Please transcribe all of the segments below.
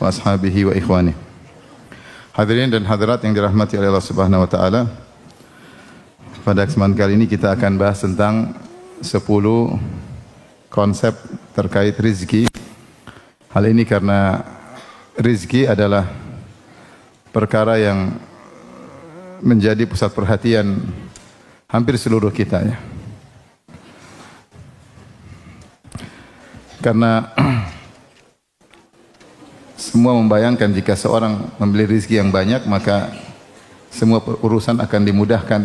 wa ashabihi wa ikhwani. Hadirin dan hadirat yang dirahmati oleh Allah Subhanahu wa taala. Pada kesempatan kali ini kita akan bahas tentang 10 konsep terkait rizki. Hal ini karena rizki adalah perkara yang menjadi pusat perhatian hampir seluruh kita, ya. Karena semua membayangkan jika seorang membeli rizki yang banyak, maka semua urusan akan dimudahkan,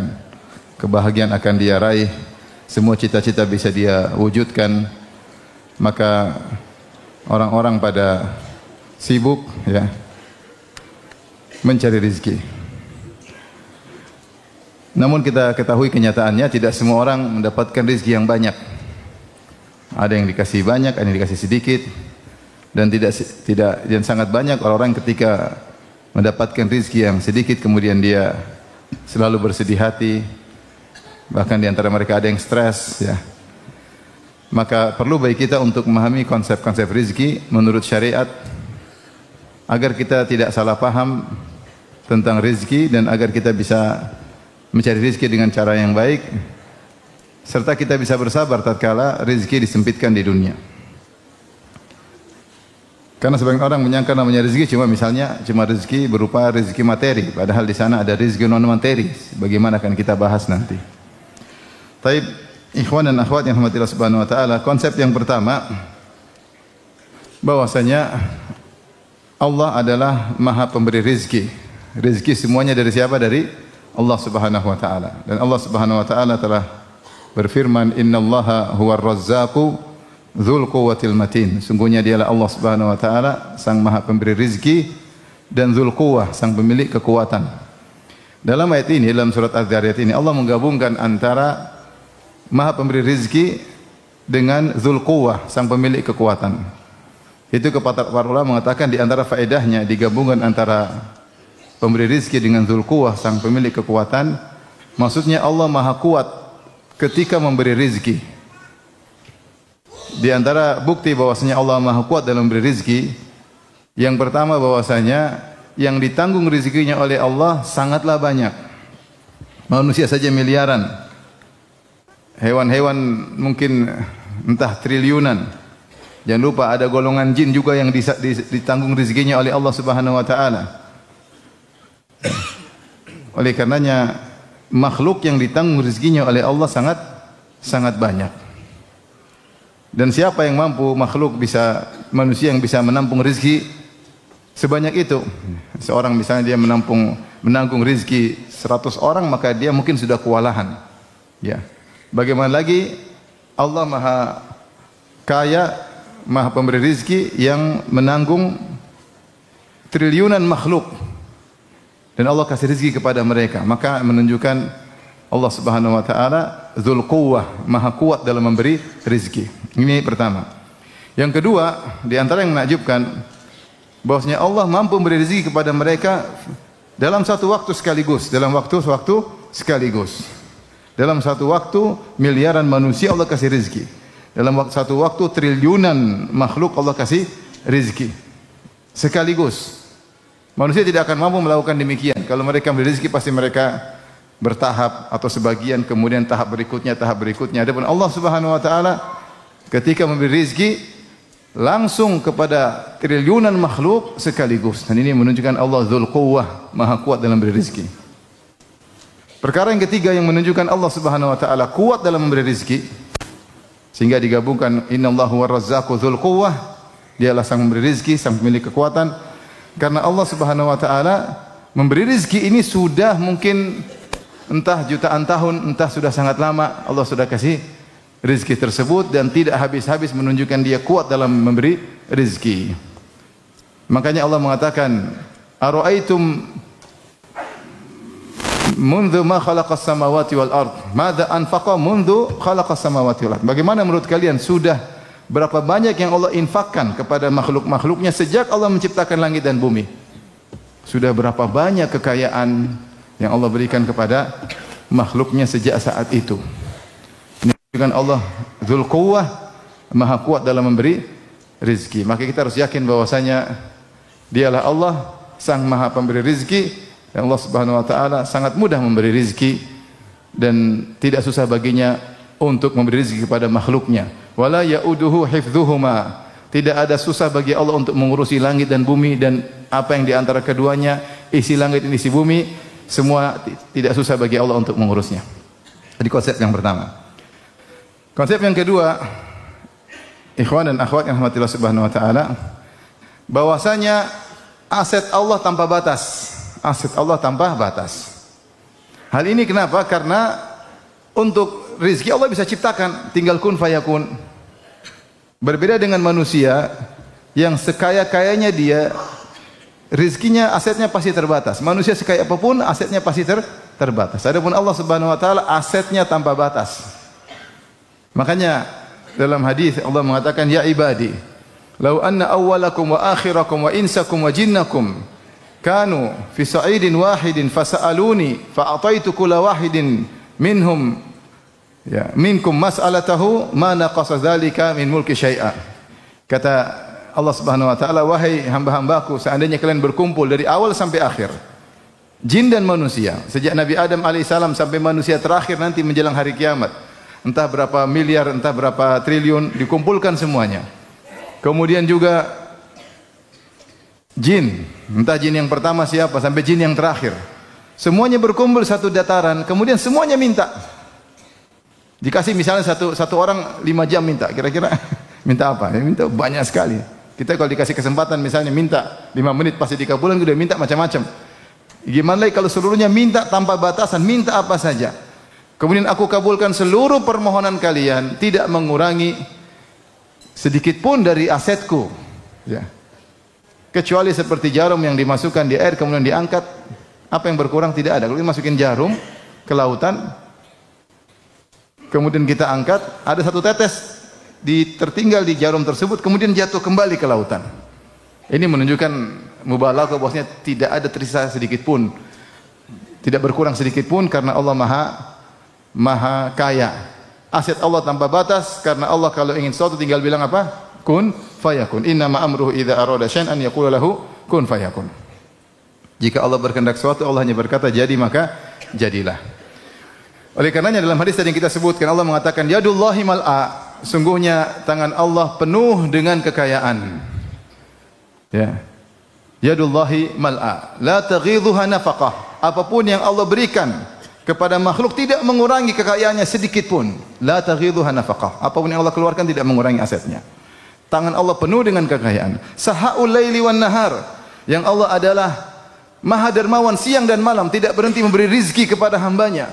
kebahagiaan akan dia raih, semua cita-cita bisa dia wujudkan. Maka orang-orang pada sibuk, ya, mencari rizki. Namun kita ketahui kenyataannya tidak semua orang mendapatkan rizki yang banyak. Ada yang dikasih banyak, ada yang dikasih sedikit, dan dan sangat banyak orang-orang ketika mendapatkan rizki yang sedikit kemudian dia selalu bersedih hati. Bahkan di antara mereka ada yang stres, ya. Maka perlu bagi kita untuk memahami konsep-konsep rizki menurut syariat agar kita tidak salah paham tentang rizki dan agar kita bisa mencari rizki dengan cara yang baik, serta kita bisa bersabar tatkala rizki disempitkan di dunia. Karena sebagian orang menyangka namanya rizki cuma rizki berupa rizki materi, padahal di sana ada rizki non materi. Bagaimana akan kita bahas nanti. Taib, ikhwan dan akhwat yang dirahmati Allah Subhanahu wa taala, konsep yang pertama bahwasanya Allah adalah Maha Pemberi rizki. Rizki semuanya dari siapa? Dari Allah Subhanahu wa taala. Dan Allah Subhanahu wa taala telah berfirman, innallaha huwar razzaqu dzul quwwatil matin. Sungguhnya dialah Allah Subhanahu wa taala sang Maha Pemberi rizki dan dzul quwwah, sang pemilik kekuatan. Dalam ayat ini, dalam surat Az-Zariyat ini, Allah menggabungkan antara Maha Pemberi rizki dengan dzul quwwah, sang pemilik kekuatan. Itu para ulama mengatakan di antara faedahnya digabungkan antara pemberi rizki dengan dzul quwwah, sang pemilik kekuatan. Maksudnya Allah Maha kuat ketika memberi rizki. Di antara bukti bahwasanya Allah Maha kuat dalam memberi rizki, yang pertama bahwasanya yang ditanggung rizkinya oleh Allah sangatlah banyak. Manusia saja miliaran, hewan-hewan mungkin entah triliunan. Jangan lupa ada golongan jin juga yang ditanggung rizkinya oleh Allah Subhanahu wa taala. Oleh karenanya makhluk yang ditanggung rizkinya oleh Allah sangat banyak. Dan siapa yang mampu manusia yang bisa menampung rizki sebanyak itu? Seorang misalnya dia menanggung rizki 100 orang, maka dia mungkin sudah kewalahan. Ya. Bagaimana lagi Allah Maha Kaya, Maha Pemberi rizki yang menanggung triliunan makhluk. Dan Allah kasih rizki kepada mereka. Maka menunjukkan Allah Subhanahu wa taala dzul quwwah, Maha kuat dalam memberi rizki. Ini pertama. Yang kedua, di antara yang menakjubkan bahwasanya Allah mampu memberi rezeki kepada mereka dalam satu waktu sekaligus, dalam waktu sekaligus. Dalam satu waktu miliaran manusia Allah kasih rezeki. Dalam satu waktu triliunan makhluk Allah kasih rezeki sekaligus. Manusia tidak akan mampu melakukan demikian. Kalau mereka memberi rezeki pasti mereka bertahap atau sebagian, kemudian tahap berikutnya. Adapun Allah Subhanahu wa taala ketika memberi rezeki langsung kepada triliunan makhluk sekaligus. Dan ini menunjukkan Allah Dzul Quwwah, Maha kuat dalam memberi rezeki. Perkara yang ketiga yang menunjukkan Allah Subhanahu wa taala kuat dalam memberi rezeki, sehingga digabungkan innallahu war-razzaqu dzul quwwah, dialah sang memberi rezeki, sang pemilik kekuatan. Karena Allah Subhanahu wa taala memberi rezeki ini sudah mungkin entah jutaan tahun, entah sudah sangat lama Allah sudah kasih rezeki tersebut dan tidak habis-habis menunjukkan dia kuat dalam memberi rezeki. Makanya Allah mengatakan, "Ara'aitum mundu ma khalaqas samawati wal ard, madza anfaqa mundu khalaqas samawati wal ard." Bagaimana menurut kalian sudah berapa banyak yang Allah infakkan kepada makhluk-makhluknya sejak Allah menciptakan langit dan bumi? Sudah berapa banyak kekayaan yang Allah berikan kepada makhluknya sejak saat itu. Ini Allah Dzul Quwwah, Maha kuat dalam memberi rezeki. Maka kita harus yakin bahwasanya Dialah Allah Sang Maha Pemberi rizki, dan Allah Subhanahu wa taala sangat mudah memberi rizki dan tidak susah baginya untuk memberi rizki kepada makhluknya. Wala yauduhu hifdzuhuma. Tidak ada susah bagi Allah untuk mengurusi langit dan bumi dan apa yang di antara keduanya, isi langit dan isi bumi, semua tidak susah bagi Allah untuk mengurusnya. Jadi konsep yang pertama. Konsep yang kedua, ikhwan dan akhwat yang rahmatillah subhanahu wa ta'ala, bahwasanya aset Allah tanpa batas. Aset Allah tanpa batas. Hal ini kenapa? Karena untuk rizki Allah bisa ciptakan, tinggal kun fayakun. Berbeda dengan manusia yang sekaya-kayanya dia, rizkinya, asetnya pasti terbatas. Manusia sekaya apapun, asetnya pasti terbatas. Adapun Allah Subhanahu wa taala asetnya tanpa batas. Makanya dalam hadis Allah mengatakan, ya ibadi, law anna awwalakum wa akhirakum wa insakum wa jinnakum kanu fi sa'idin wahidin fasa'aluni fa'ataitu kulla wahidin minhum minkum mas'alatahu ma naqasa dzalika min mulki syai'a. Kata Allah Subhanahu wa taala, wahai hamba-hambaku, seandainya kalian berkumpul dari awal sampai akhir, jin dan manusia, sejak Nabi Adam alaihissalam sampai manusia terakhir nanti menjelang hari kiamat, entah berapa miliar, entah berapa triliun, dikumpulkan semuanya. Kemudian juga jin, entah jin yang pertama siapa sampai jin yang terakhir, semuanya berkumpul satu dataran, kemudian semuanya minta. Dikasih misalnya satu orang 5 jam minta, kira-kira minta apa? Ya, minta banyak sekali. Kita kalau dikasih kesempatan misalnya minta 5 menit pasti dikabulkan, udah minta macam-macam. Gimana lagi kalau seluruhnya minta tanpa batasan, minta apa saja. Kemudian aku kabulkan seluruh permohonan kalian, tidak mengurangi sedikit pun dari asetku. Ya. Kecuali seperti jarum yang dimasukkan di air kemudian diangkat, apa yang berkurang? Tidak ada. Kalau dimasukin jarum ke lautan, kemudian kita angkat, ada satu tetes tertinggal di jarum tersebut, kemudian jatuh kembali ke lautan. Ini menunjukkan mubalaghah bahwasanya tidak ada tersisa sedikit pun, tidak berkurang sedikit pun, karena Allah Maha kaya. Aset Allah tanpa batas, karena Allah kalau ingin sesuatu tinggal bilang apa? Kun fayakun. Innama amruhu idza arada syai'an yaqulu lahu kun fayakun. Jika Allah berkehendak sesuatu, Allah hanya berkata jadi, maka jadilah. Oleh karenanya dalam hadis tadi yang kita sebutkan, Allah mengatakan yadullahi mal'a, sungguhnya tangan Allah penuh dengan kekayaan. Ya. Yadullahi mal'a, la taghidhuha nafaqah. Apapun yang Allah berikan kepada makhluk tidak mengurangi kekayaannya sedikit pun. La taghidhuha nafaqah. Apapun yang Allah keluarkan tidak mengurangi asetnya. Tangan Allah penuh dengan kekayaan. Sahaul laili wan nahar. Yang Allah adalah Maha dermawan siang dan malam, tidak berhenti memberi rizki kepada hambanya.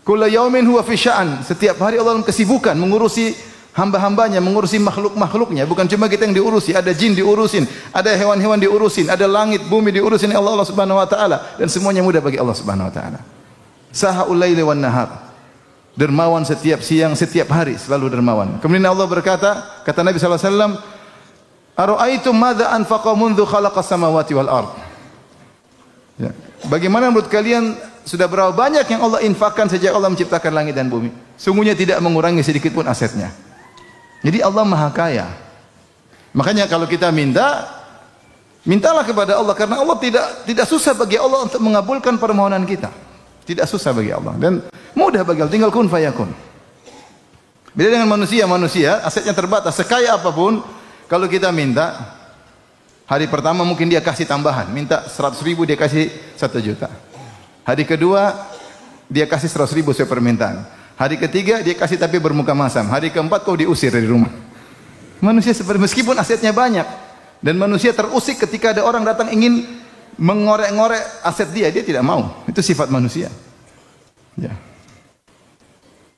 Kullu yaumin huwa fi sya'an. Setiap hari Allah dalam kesibukan mengurusi hamba-hambanya, mengurusi makhluk-makhluknya. Bukan cuma kita yang diurusi, ada jin diurusin, ada hewan-hewan diurusin, ada langit, bumi diurusin oleh Allah Subhanahu wa taala, dan semuanya mudah bagi Allah Subhanahu wa taala. Sahaul laili wan nahar. Dermawan setiap siang, setiap hari, selalu dermawan. Kemudian Allah berkata, kata Nabi sallallahu alaihi wasallam, "Ara'aitum madza anfaqa mundzu khalaqas samawati wal ard?" Ya. Bagaimana menurut kalian sudah berapa banyak yang Allah infakkan sejak Allah menciptakan langit dan bumi? Sungguhnya tidak mengurangi sedikit pun asetnya. Jadi Allah Maha Kaya. Makanya kalau kita mintalah kepada Allah, karena Allah tidak susah bagi Allah untuk mengabulkan permohonan kita. Tidak susah bagi Allah dan mudah bagi Allah, tinggal kun fayakun. Beda dengan manusia asetnya terbatas, sekaya apapun kalau kita minta, hari pertama mungkin dia kasih tambahan, minta 100.000 dia kasih 1 juta. Hari kedua dia kasih 100.000 sesuai permintaan. Hari ketiga dia kasih tapi bermuka masam. Hari keempat kau diusir dari rumah. Manusia seperti, meskipun asetnya banyak, dan manusia terusik ketika ada orang datang ingin mengorek-ngorek aset dia tidak mau. Itu sifat manusia. Ya.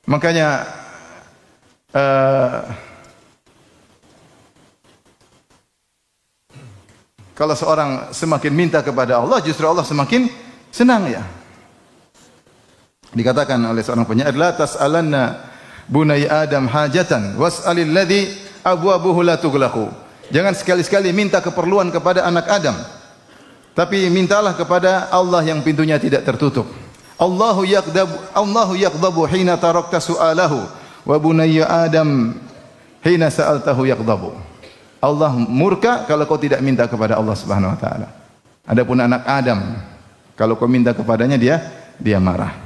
Makanya kalau seorang semakin minta kepada Allah, justru Allah semakin senang ya. Dikatakan oleh seorang penyair, la tas'alanna bunai Adam hajatan was'alil ladzi abwabuhu la tughlaqu. Jangan sekali-sekali minta keperluan kepada anak Adam, tapi mintalah kepada Allah yang pintunya tidak tertutup. Allahu yaqdabu hina tarakta su'alahu wa bunayya Adam hina sa'altahu yaqdabu. Allah murka kalau kau tidak minta kepada Allah Subhanahu wa taala. Adapun anak Adam, kalau kau minta kepadanya dia marah.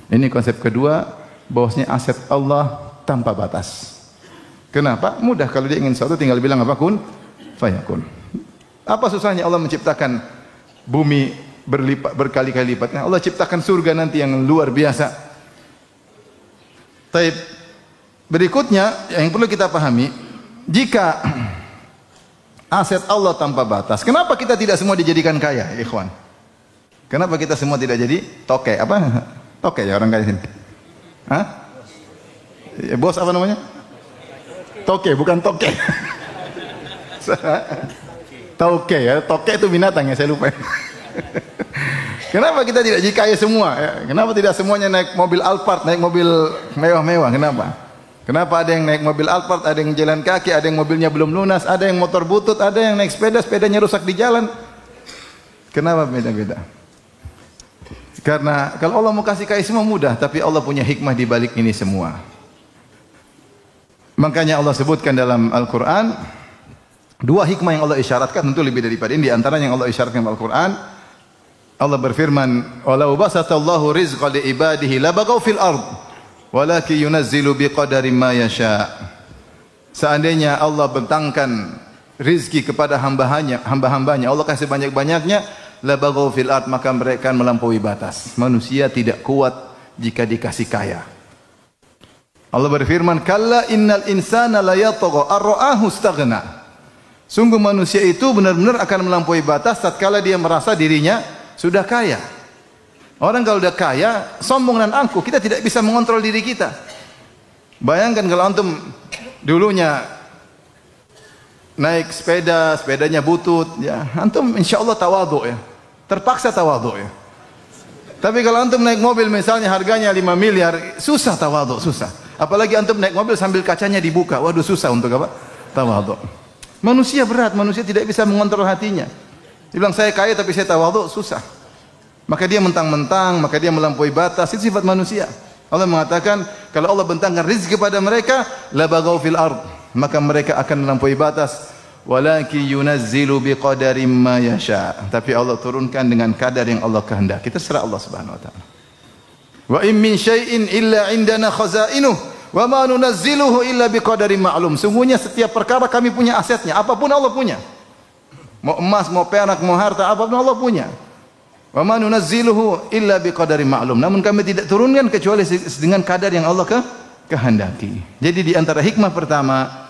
Ini konsep kedua, bahwasanya aset Allah tanpa batas. Kenapa? Mudah, kalau dia ingin sesuatu tinggal bilang apa, kun fayakun. Apa susahnya Allah menciptakan bumi berkali-kali lipatnya? Allah ciptakan surga nanti yang luar biasa. Taib. Berikutnya yang perlu kita pahami, jika aset Allah tanpa batas, kenapa kita tidak semua dijadikan kaya, ikhwan? Kenapa kita semua tidak jadi toke? Apa? Toke ya orang kaya sini? Hah? Ya, bos apa namanya? Toke, bukan toke. Toke ya, toke itu binatang ya, saya lupa. Kenapa kita tidak jadi kaya semua? Ya? Kenapa tidak semuanya naik mobil Alphard, naik mobil mewah-mewah? Kenapa? Kenapa ada yang naik mobil Alphard, ada yang jalan kaki, ada yang mobilnya belum lunas, ada yang motor butut, ada yang naik sepeda, sepedanya rusak di jalan? Kenapa beda-beda? Karena kalau Allah mau kasih kaya semua mudah, tapi Allah punya hikmah di balik ini semua. Makanya Allah sebutkan dalam Al-Quran, dua hikmah yang Allah isyaratkan, tentu lebih daripada ini. Di antara yang Allah isyaratkan dalam Al-Quran, Allah berfirman, "Walau basatallahu rizqa li ibadihi labaghaw fil ard, walakin yunazzilu biqadari ma yasha." Seandainya Allah bentangkan rizki kepada hamba-hambanya, Allah kasih banyak-banyaknya, labaghaw fil ard, maka mereka melampaui batas. Manusia tidak kuat jika dikasih kaya. Allah berfirman, "Kalla innal insana la yatgha ar-ra'ahu istaghna." Sungguh manusia itu benar-benar akan melampaui batas tatkala dia merasa dirinya sudah kaya. Orang kalau sudah kaya, sombong dan angkuh, kita tidak bisa mengontrol diri kita. Bayangkan kalau antum dulunya naik sepeda, sepedanya butut, ya, antum insyaallah tawadhu ya. Terpaksa tawadhu ya. Tapi kalau antum naik mobil misalnya harganya 5 miliar, susah tawadhu, susah. Apalagi antum naik mobil sambil kacanya dibuka, waduh susah untuk apa? Tawadhu. Manusia berat, manusia tidak bisa mengontrol hatinya. Dia bilang saya kaya tapi saya tawadhu, susah. Maka dia mentang-mentang, maka dia melampaui batas, itu sifat manusia. Allah mengatakan, kalau Allah bentangkan rezeki kepada mereka, labaghaw fil ard, maka mereka akan melampaui batas. Walakin yunazzilu biqadarin ma yasha. Tapi Allah turunkan dengan kadar yang Allah kehendaki. Kita serah Allah Subhanahu wa taala. Wa in min syai'in illa indana khazainuh wa ma nunazziluhu illa biqadarin ma'lum. Sungguhnya setiap perkara kami punya asetnya, apapun Allah punya. Mau emas, mau perak, mau harta, apapun Allah punya. Wa ma nunazziluhu illa biqadarin ma'lum. Namun kami tidak turunkan kecuali dengan kadar yang Allah kehendaki. Jadi di antara hikmah pertama,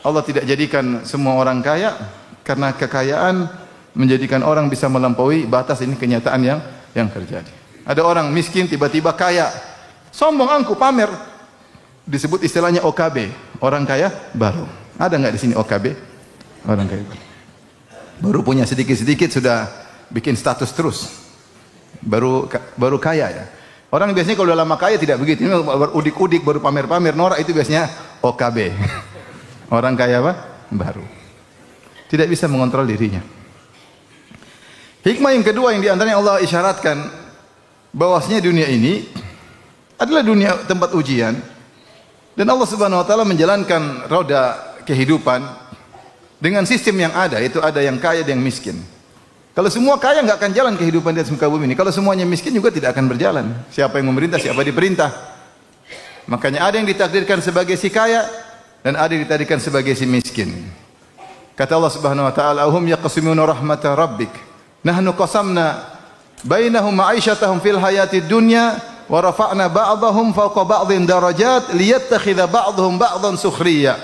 Allah tidak jadikan semua orang kaya karena kekayaan menjadikan orang bisa melampaui batas. Ini kenyataan yang terjadi. Ada orang miskin tiba-tiba kaya, sombong angkuh pamer, disebut istilahnya OKB, orang kaya baru. Ada nggak di sini OKB? Orang kaya baru punya sedikit-sedikit sudah bikin status terus, baru kaya ya. Orang biasanya kalau udah lama kaya tidak begitu, ini baru udik-udik, baru pamer-pamer, norak, itu biasanya OKB. Orang kaya apa? Baru. Tidak bisa mengontrol dirinya. Hikmah yang kedua yang diantaranya Allah isyaratkan, bahwasanya dunia ini adalah dunia tempat ujian, dan Allah Subhanahu wa taala menjalankan roda kehidupan dengan sistem yang ada, itu ada yang kaya dan yang miskin. Kalau semua kaya nggak akan jalan kehidupan di atas muka bumi ini. Kalau semuanya miskin juga tidak akan berjalan. Siapa yang memerintah, siapa diperintah. Makanya ada yang ditakdirkan sebagai si kaya dan ada yang ditakdirkan sebagai si miskin. Kata Allah Subhanahu wa taala, "Ahum yaqsimuna rahmata rabbik. Nahnu qasamna bainahum ma'isyatahum fil hayatid dunya wa rafa'na ba'dahum fawqa ba'dhin darajat liyattakhidha ba'dhum ba'dhan sukhriya."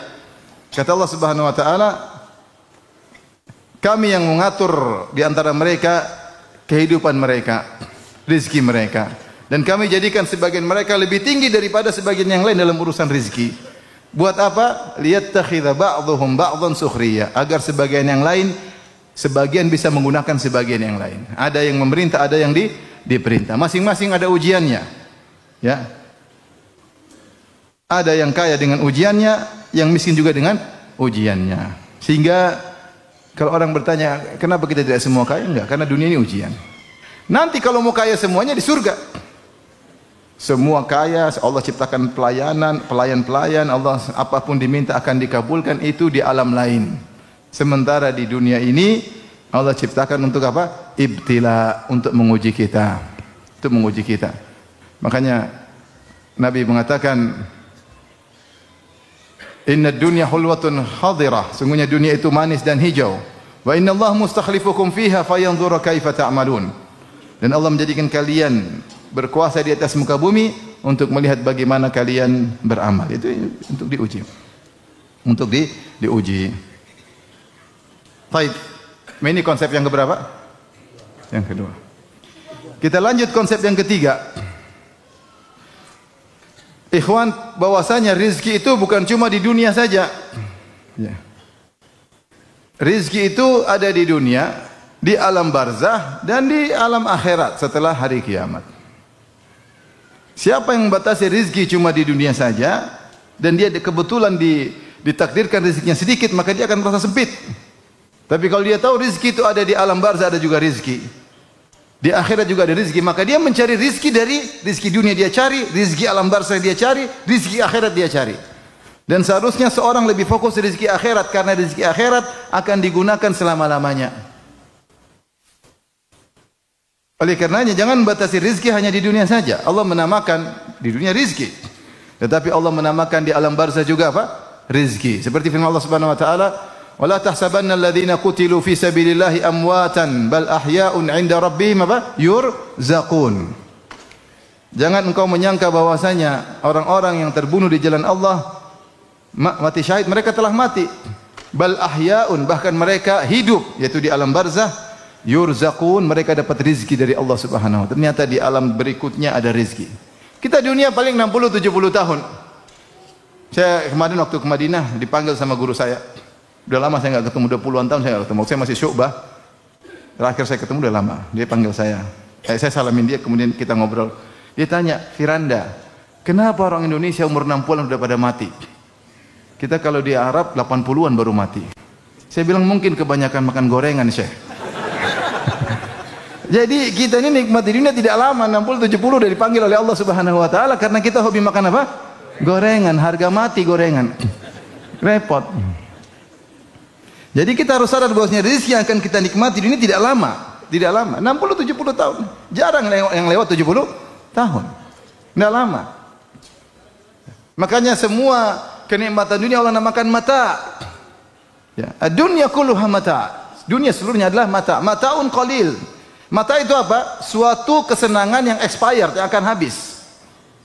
Kata Allah Subhanahu wa taala, kami yang mengatur di antara mereka kehidupan mereka, rezeki mereka, dan kami jadikan sebagian mereka lebih tinggi daripada sebagian yang lain dalam urusan rezeki. Buat apa? Liyattakhidha ba'dhum ba'dhan sukhriya, agar sebagian yang lain sebagian bisa menggunakan sebagian yang lain. Ada yang memerintah, ada yang diperintah. Masing-masing ada ujiannya. Ya. Ada yang kaya dengan ujiannya, yang miskin juga dengan ujiannya. Sehingga kalau orang bertanya, kenapa kita tidak semua kaya? Enggak, karena dunia ini ujian. Nanti kalau mau kaya semuanya di surga. semua kaya, Allah ciptakan pelayan-pelayan, Allah apapun diminta akan dikabulkan, itu di alam lain. Sementara di dunia ini Allah ciptakan untuk apa? Ibtila, untuk menguji kita. Untuk menguji kita. Makanya Nabi mengatakan, inna dunya hulwatun hadirah, sungguhnya dunia itu manis dan hijau. Wa inna Allah mustakhlifukum fiha fayanzura kaifa ta'malun. Dan Allah menjadikan kalian berkuasa di atas muka bumi untuk melihat bagaimana kalian beramal. Itu untuk diuji. Untuk diuji. Baik. Ini konsep yang keberapa? Yang kedua. Kita lanjut konsep yang ketiga. Ikhwan, bahwasanya rizki itu bukan cuma di dunia saja. Ya. Rizki itu ada di dunia, di alam barzah, dan di alam akhirat setelah hari kiamat. Siapa yang membatasi rizki cuma di dunia saja, dan dia kebetulan ditakdirkan rizkinya sedikit, maka dia akan merasa sempit. Tapi kalau dia tahu rizki itu ada di alam barzah, ada juga rizki. Di akhirat juga ada rizki, maka dia mencari rizki dari rizki dunia dia cari, rizki alam barzah dia cari, rizki akhirat dia cari. Dan seharusnya seorang lebih fokus rizki akhirat, karena rizki akhirat akan digunakan selama-lamanya. Oleh karenanya jangan batasi rizki hanya di dunia saja. Allah menamakan di dunia rizki, tetapi Allah menamakan di alam barzah juga apa? Rizki. Seperti firman Allah Subhanahu wa taala, "Wala tahsabanna alladhina qutilu fi sabilillahi amwatan bal ahya'un 'inda rabbihim yurzaqun." Jangan engkau menyangka bahwasanya orang-orang yang terbunuh di jalan Allah mati syahid, mereka telah mati. Bal ahya'un, bahkan mereka hidup, yaitu di alam barzah. Yurzaqun, mereka dapat rizki dari Allah Subhanahu wa taala. Ternyata di alam berikutnya ada rizki. Kita dunia paling 60-70 tahun. Saya kemarin waktu ke Madinah dipanggil sama guru saya. Udah lama saya enggak ketemu, udah puluhan tahun saya enggak ketemu. Saya masih Syu'bah. Terakhir saya ketemu udah lama. Dia panggil saya. Saya salamin dia, kemudian kita ngobrol. Dia tanya, "Firanda, kenapa orang Indonesia umur 60-an udah pada mati? Kita kalau di Arab 80-an baru mati." Saya bilang mungkin kebanyakan makan gorengan, Syekh. Jadi kita ini nikmati dunia tidak lama, 60-70 udah dipanggil oleh Allah Subhanahu wa taala karena kita hobi makan apa? Gorengan, harga mati gorengan. Repot. Jadi kita harus sadar bahwasanya rezeki yang akan kita nikmati dunia tidak lama, tidak lama. 60-70 tahun. Jarang yang lewat 70 tahun. Tidak lama. Makanya semua kenikmatan dunia Allah namakan mata. Ya, dunia kulluha mata. Dunia seluruhnya adalah mata. Mataun qalil. Mata itu apa? Suatu kesenangan yang expired, yang akan habis.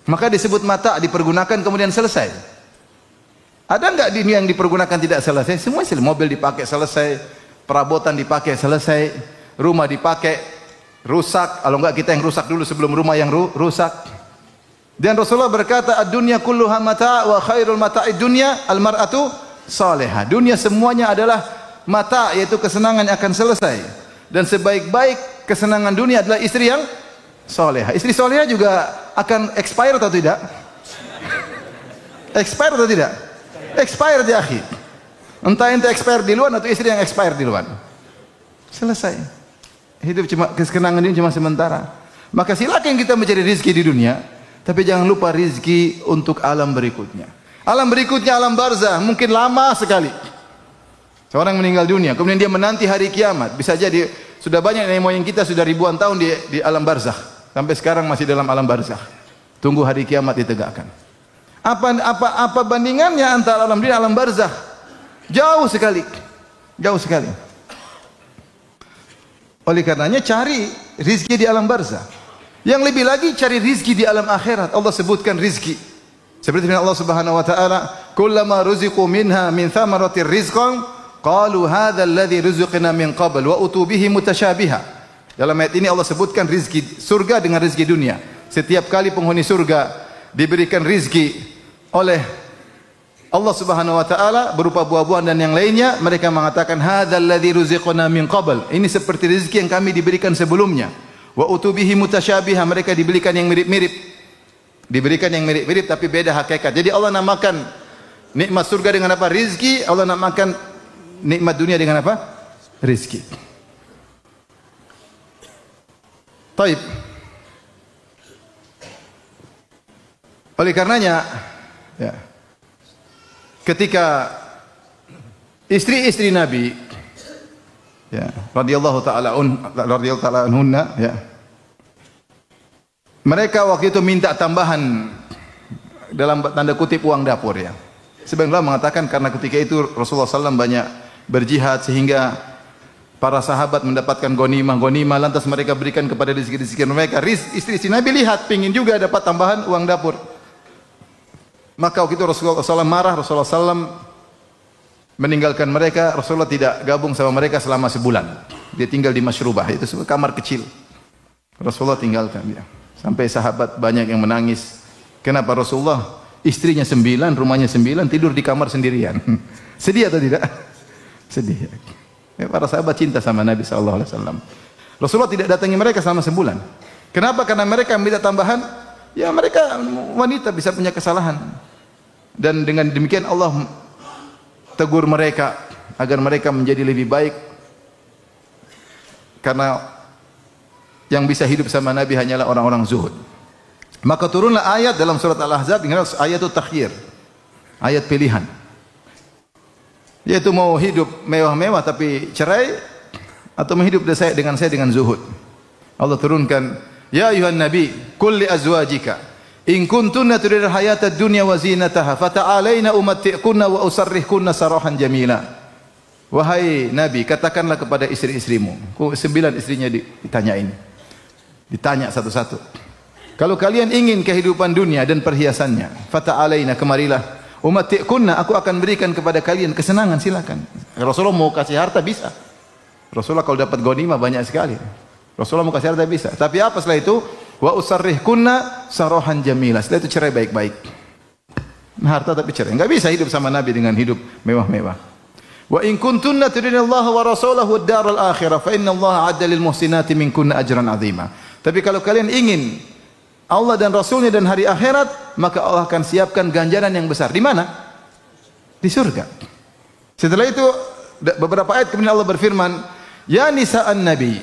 Maka disebut mata, dipergunakan kemudian selesai. Ada enggak di dunia yang dipergunakan tidak selesai? Semua mobil dipakai selesai, perabotan dipakai selesai, rumah dipakai rusak. Kalau enggak kita yang rusak dulu sebelum rumah yang rusak. Dan Rasulullah berkata, "Ad-dunya kulluha mata' wa khairul mata'id dunya al-mar'atu salihah." Dunia semuanya adalah mata, yaitu kesenangan yang akan selesai. Dan sebaik-baik kesenangan dunia adalah istri yang soleha. Istri soleha juga akan expire atau tidak? Expire atau tidak? Expire ya akhi. Entah ente expire di luar atau istri yang expire di luar. Selesai. Hidup cuma kesenangan ini cuma sementara. Maka silakan kita mencari rizki di dunia, tapi jangan lupa rizki untuk alam berikutnya. Alam berikutnya alam barzah, mungkin lama sekali. Seorang meninggal dunia, kemudian dia menanti hari kiamat. Bisa jadi sudah banyak nenek moyang kita sudah ribuan tahun di alam barzakh, sampai sekarang masih dalam alam barzakh. Tunggu hari kiamat ditegakkan. Apa bandingannya antara alam dunia dan alam barzakh? Jauh sekali. Jauh sekali. Oleh karenanya cari rizki di alam barzakh. Yang lebih lagi cari rizki di alam akhirat. Allah sebutkan rizki. Seperti firman Allah Subhanahu wa taala, "Kullama ruziqu minha min thamaratir rizqan qalu hadzal ladzi ruziqna min qabl wa utubihi mutasyabiha." Dalam ayat ini Allah sebutkan rizki surga dengan rizki dunia. Setiap kali penghuni surga diberikan rizki oleh Allah Subhanahu wa taala berupa buah-buahan dan yang lainnya, mereka mengatakan hadzal ladzi ruziqna min qabl. Ini seperti rizki yang kami diberikan sebelumnya. Wa utubihi mutasyabiha, mereka diberikan yang mirip-mirip. Diberikan yang mirip-mirip tapi beda hakikat. Jadi Allah namakan nikmat surga dengan apa? Rizki. Allah namakan nikmat dunia dengan apa? Rizki. Taib. Oleh karenanya, ya, ketika istri-istri Nabi, ya, radhiyallahu taala anhunna, ya, mereka waktu itu minta tambahan dalam tanda kutip uang dapur, ya. Sebagian ulama mengatakan karena ketika itu Rasulullah SAW banyak berjihad sehingga para sahabat mendapatkan gonimah, lantas mereka berikan kepada rezeki-rezeki mereka. Istri-istri Nabi lihat, pingin juga dapat tambahan uang dapur. Maka waktu itu Rasulullah SAW marah, Rasulullah SAW meninggalkan mereka. Rasulullah tidak gabung sama mereka selama sebulan. Dia tinggal di Masyrubah, itu sebuah kamar kecil. Rasulullah tinggalkan dia. Sampai sahabat banyak yang menangis. Kenapa Rasulullah istrinya 9, rumahnya 9, tidur di kamar sendirian? Sedih atau tidak? Sedih. Ya, para sahabat cinta sama Nabi SAW. Rasulullah tidak datangi mereka selama sebulan. Kenapa? Karena mereka minta tambahan. Ya, mereka wanita bisa punya kesalahan. Dan dengan demikian Allah tegur mereka agar mereka menjadi lebih baik. Karena yang bisa hidup sama Nabi hanyalah orang-orang zuhud. Maka turunlah ayat dalam surat Al-Ahzab, ayat itu takhir, ayat pilihan. Yaitu mau hidup mewah-mewah tapi cerai, atau mau hidup dengan saya dengan zuhud. Allah turunkan, ya ayuhan nabi, qul li azwajika in kuntunna turidul hayatad dunya wa zinataha fata'alaina umatti'kunna wa usarrihkunna sarahan jamila. Wahai Nabi, katakanlah kepada istri-istrimu. 9 istrinya ditanyain. Ditanya satu-satu. Kalau kalian ingin kehidupan dunia dan perhiasannya, fata'alaina, kemarilah. Umatti'kunna, aku akan berikan kepada kalian kesenangan, silakan. Rasulullah mau kasih harta bisa. Rasulullah kalau dapat ghanimah banyak sekali. Rasulullah mau kasih harta bisa. Tapi apa setelah itu? Wa usarrihkunna sarahan jamila. Setelah itu cerai baik-baik. Harta tapi cerai. Enggak bisa hidup sama Nabi dengan hidup mewah-mewah. Wa in kuntunna turidinallaha wa rasulahu ad-daral akhirah fa innallaha 'adda lil muhsinati minkunna ajran 'azima. Tapi kalau kalian ingin Allah dan Rasulnya dan hari akhirat, maka Allah akan siapkan ganjaran yang besar. Di mana? Di surga. Setelah itu beberapa ayat kemudian Allah berfirman, ya nisa'an nabi,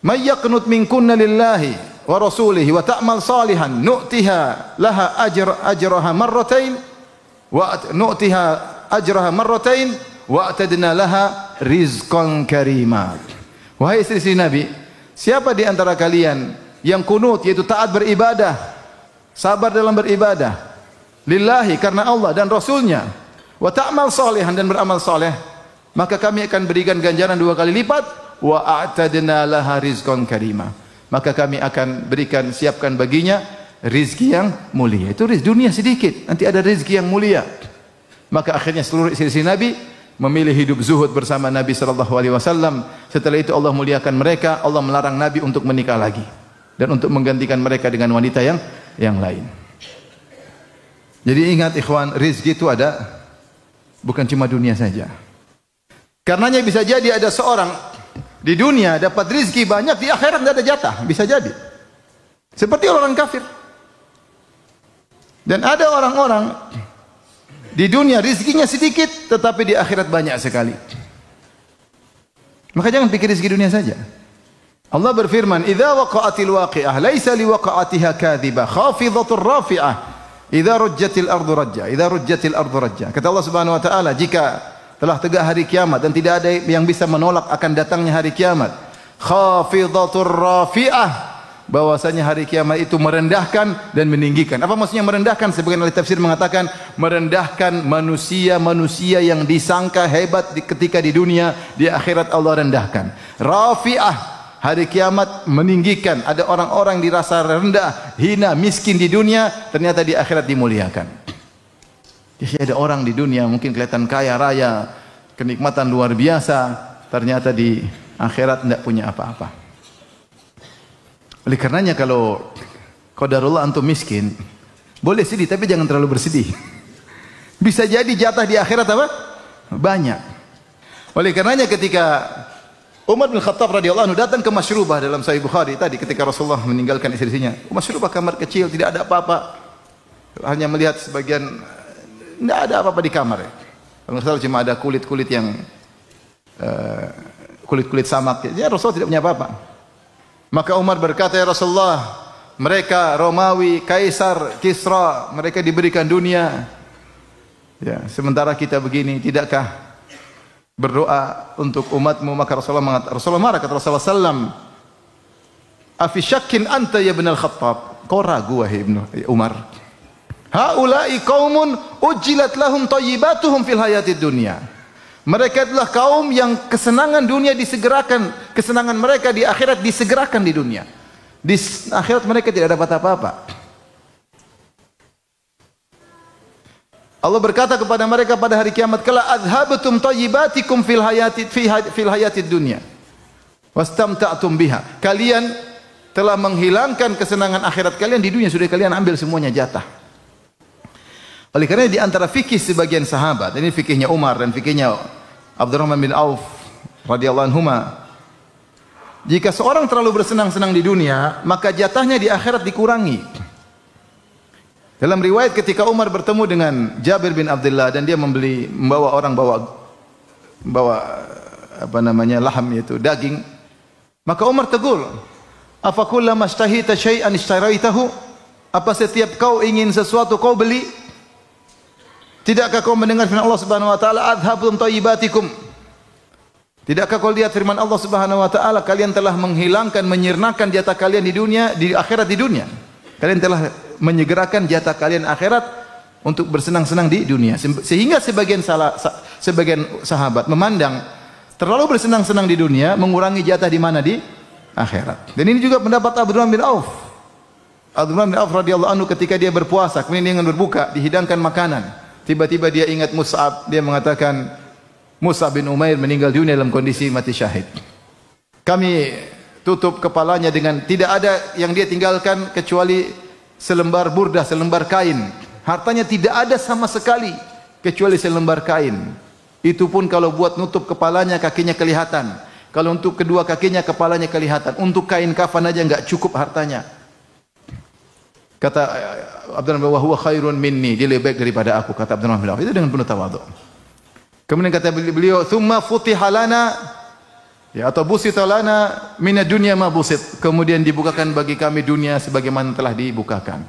may yaqnut minkunna lillahi wa rasulihi wa ta'mal salihan nu'tiha laha ajraha marratain wa atadna laha rizqan karima. Wahai istri-istri Nabi, siapa di antara kalian yang kunut, yaitu taat beribadah, sabar dalam beribadah lillahi, karena Allah dan Rasulnya, wa ta'mal salihan, dan beramal saleh, maka kami akan berikan ganjaran 2 kali lipat, wa a'tadna laha rizqan karima, maka kami akan berikan, siapkan baginya rizki yang mulia. Itu rizki dunia sedikit, nanti ada rizki yang mulia. Maka akhirnya seluruh istri-istri Nabi memilih hidup zuhud bersama Nabi SAW. Setelah itu Allah muliakan mereka. Allah melarang Nabi untuk menikah lagi dan untuk menggantikan mereka dengan wanita yang lain. Jadi ingat ikhwan, rizki itu ada, bukan cuma dunia saja. Karenanya bisa jadi ada seorang di dunia dapat rizki banyak, di akhirat tidak ada jatah, bisa jadi. Seperti orang kafir. Dan ada orang-orang di dunia rizkinya sedikit, tetapi di akhirat banyak sekali. Maka jangan pikir rizki dunia saja. Allah berfirman, "Idza waqa'atil waqi'ah laisa liwaqa'atiha kadhibah, khafidhatur rafi'ah, idza rujjatil ardu rajja, idza rujjatil ardu rajja." Kata Allah Subhanahu wa taala, jika telah tegak hari kiamat dan tidak ada yang bisa menolak akan datangnya hari kiamat, khafidhatur rafi'ah, bahwasanya hari kiamat itu merendahkan dan meninggikan. Apa maksudnya merendahkan? Sebagian ahli tafsir mengatakan merendahkan manusia-manusia yang disangka hebat ketika di dunia, di akhirat Allah rendahkan. Rafi'ah, hari kiamat meninggikan. Ada orang-orang dirasa rendah, hina, miskin di dunia, ternyata di akhirat dimuliakan. Jadi ada orang di dunia mungkin kelihatan kaya raya, kenikmatan luar biasa, ternyata di akhirat tidak punya apa-apa. Oleh karenanya kalau qadarullah antum miskin, boleh sedih tapi jangan terlalu bersedih. Bisa jadi jatah di akhirat apa? Banyak. Oleh karenanya ketika Umar bin Khattab radhiyallahu anhu datang ke Masyrubah dalam Sahih Bukhari tadi, ketika Rasulullah meninggalkan istri-istrinya, Masyrubah kamar kecil, tidak ada apa-apa. Hanya melihat sebagian, tidak ada apa-apa di kamar. Kalau nggak salah cuma ada kulit-kulit yang kulit-kulit samak. Ya Rasulullah tidak punya apa-apa. Maka Umar berkata, ya Rasulullah, Mereka Romawi, Kaisar, Kisra, mereka diberikan dunia. Ya, sementara kita begini, tidakkah berdoa untuk umatmu? Maka Rasulullah marah, kata Rasulullah sallam, "Afi syakkin anta ya ibn al-Khattab?" Kau ragu wahai Ibnu Umar? Haula'i qaumun ujilat lahum thayyibatuhum fil hayatid dunya. Mereka adalah kaum yang kesenangan dunia disegerakan, kesenangan mereka di akhirat disegerakan di dunia. Di akhirat mereka tidak dapat apa-apa. Allah berkata kepada mereka pada hari kiamat kala, "Adhabtum thayyibatikum fil hayatid dunya wastamta'tum biha." Kalian telah menghilangkan kesenangan akhirat kalian di dunia, sudah kalian ambil semuanya jatah. Oleh karena di antara fikih sebagian sahabat, ini fikihnya Umar dan fikihnya Abdurrahman bin Auf radhiyallahu anhuma, jika seorang terlalu bersenang-senang di dunia, maka jatahnya di akhirat dikurangi. Dalam riwayat ketika Umar bertemu dengan Jabir bin Abdullah dan dia membawa laham, yaitu daging, maka Umar tegur, "Afa kullama ishtahita syai'an ishtaraitahu?" Apa setiap kau ingin sesuatu kau beli? Tidakkah kau mendengar firman Allah Subhanahu wa taala, "Adhabtum thayyibatikum"? Tidakkah kau lihat firman Allah Subhanahu wa taala, kalian telah menghilangkan, menyirnakan jatah kalian di dunia, di akhirat di dunia. Kalian telah menyegerakan jatah kalian akhirat untuk bersenang-senang di dunia. Sehingga sebagian sahabat memandang terlalu bersenang-senang di dunia mengurangi jatah di mana? Di akhirat. Dan ini juga pendapat Abdurrahman bin Auf. Abdurrahman bin Auf radhiyallahu anhu ketika dia berpuasa, kemudian dia ingin berbuka, dihidangkan makanan. Tiba-tiba dia ingat Mus'ab, dia mengatakan, Mus'ab bin Umair meninggal dunia dalam kondisi mati syahid. Kami tutup kepalanya dengan tidak ada yang dia tinggalkan kecuali selembar burdah, selembar kain. Hartanya tidak ada sama sekali kecuali selembar kain. Itu pun kalau buat nutup kepalanya, kakinya kelihatan. Kalau untuk kedua kakinya, kepalanya kelihatan. Untuk kain kafan aja enggak cukup hartanya. Kata Abdurrahman, "Wa huwa khairun minni." Dia lebih baik daripada aku, kata Abdurrahman bin Auf. Itu dengan penuh tawadhu. Kemudian kata beliau, "Tsumma futiha lana," ya, atau busita lana minad dunya ma busit. Kemudian dibukakan bagi kami dunia sebagaimana telah dibukakan.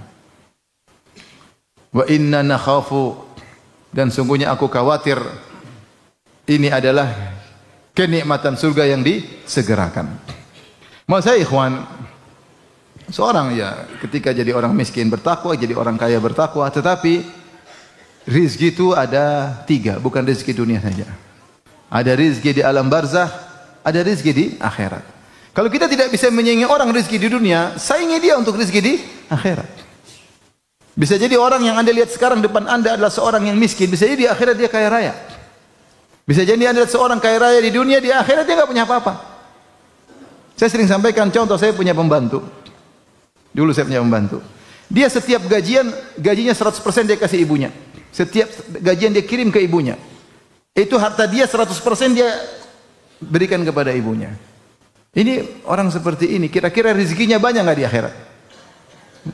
Wa inna nakhafu, dan sungguhnya aku khawatir ini adalah kenikmatan surga yang disegerakan. Maksud saya ikhwan, seorang ya ketika jadi orang miskin bertakwa, jadi orang kaya bertakwa, tetapi rizki itu ada 3, bukan rizki dunia saja. Ada rizki di alam barzah, ada rizki di akhirat. Kalau kita tidak bisa menyaingi orang rizki di dunia, saingi dia untuk rizki di akhirat. Bisa jadi orang yang Anda lihat sekarang depan Anda adalah seorang yang miskin, bisa jadi di akhirat dia kaya raya. Bisa jadi Anda lihat seorang kaya raya di dunia, di akhirat dia enggak punya apa-apa. Saya sering sampaikan contoh, saya punya pembantu. Dulu saya punya pembantu. Dia setiap gajinya 100% dia kasih ibunya. Setiap gajian dia kirim ke ibunya. Itu harta dia 100% dia berikan kepada ibunya. Ini orang seperti ini, kira-kira rezekinya banyak enggak di akhirat?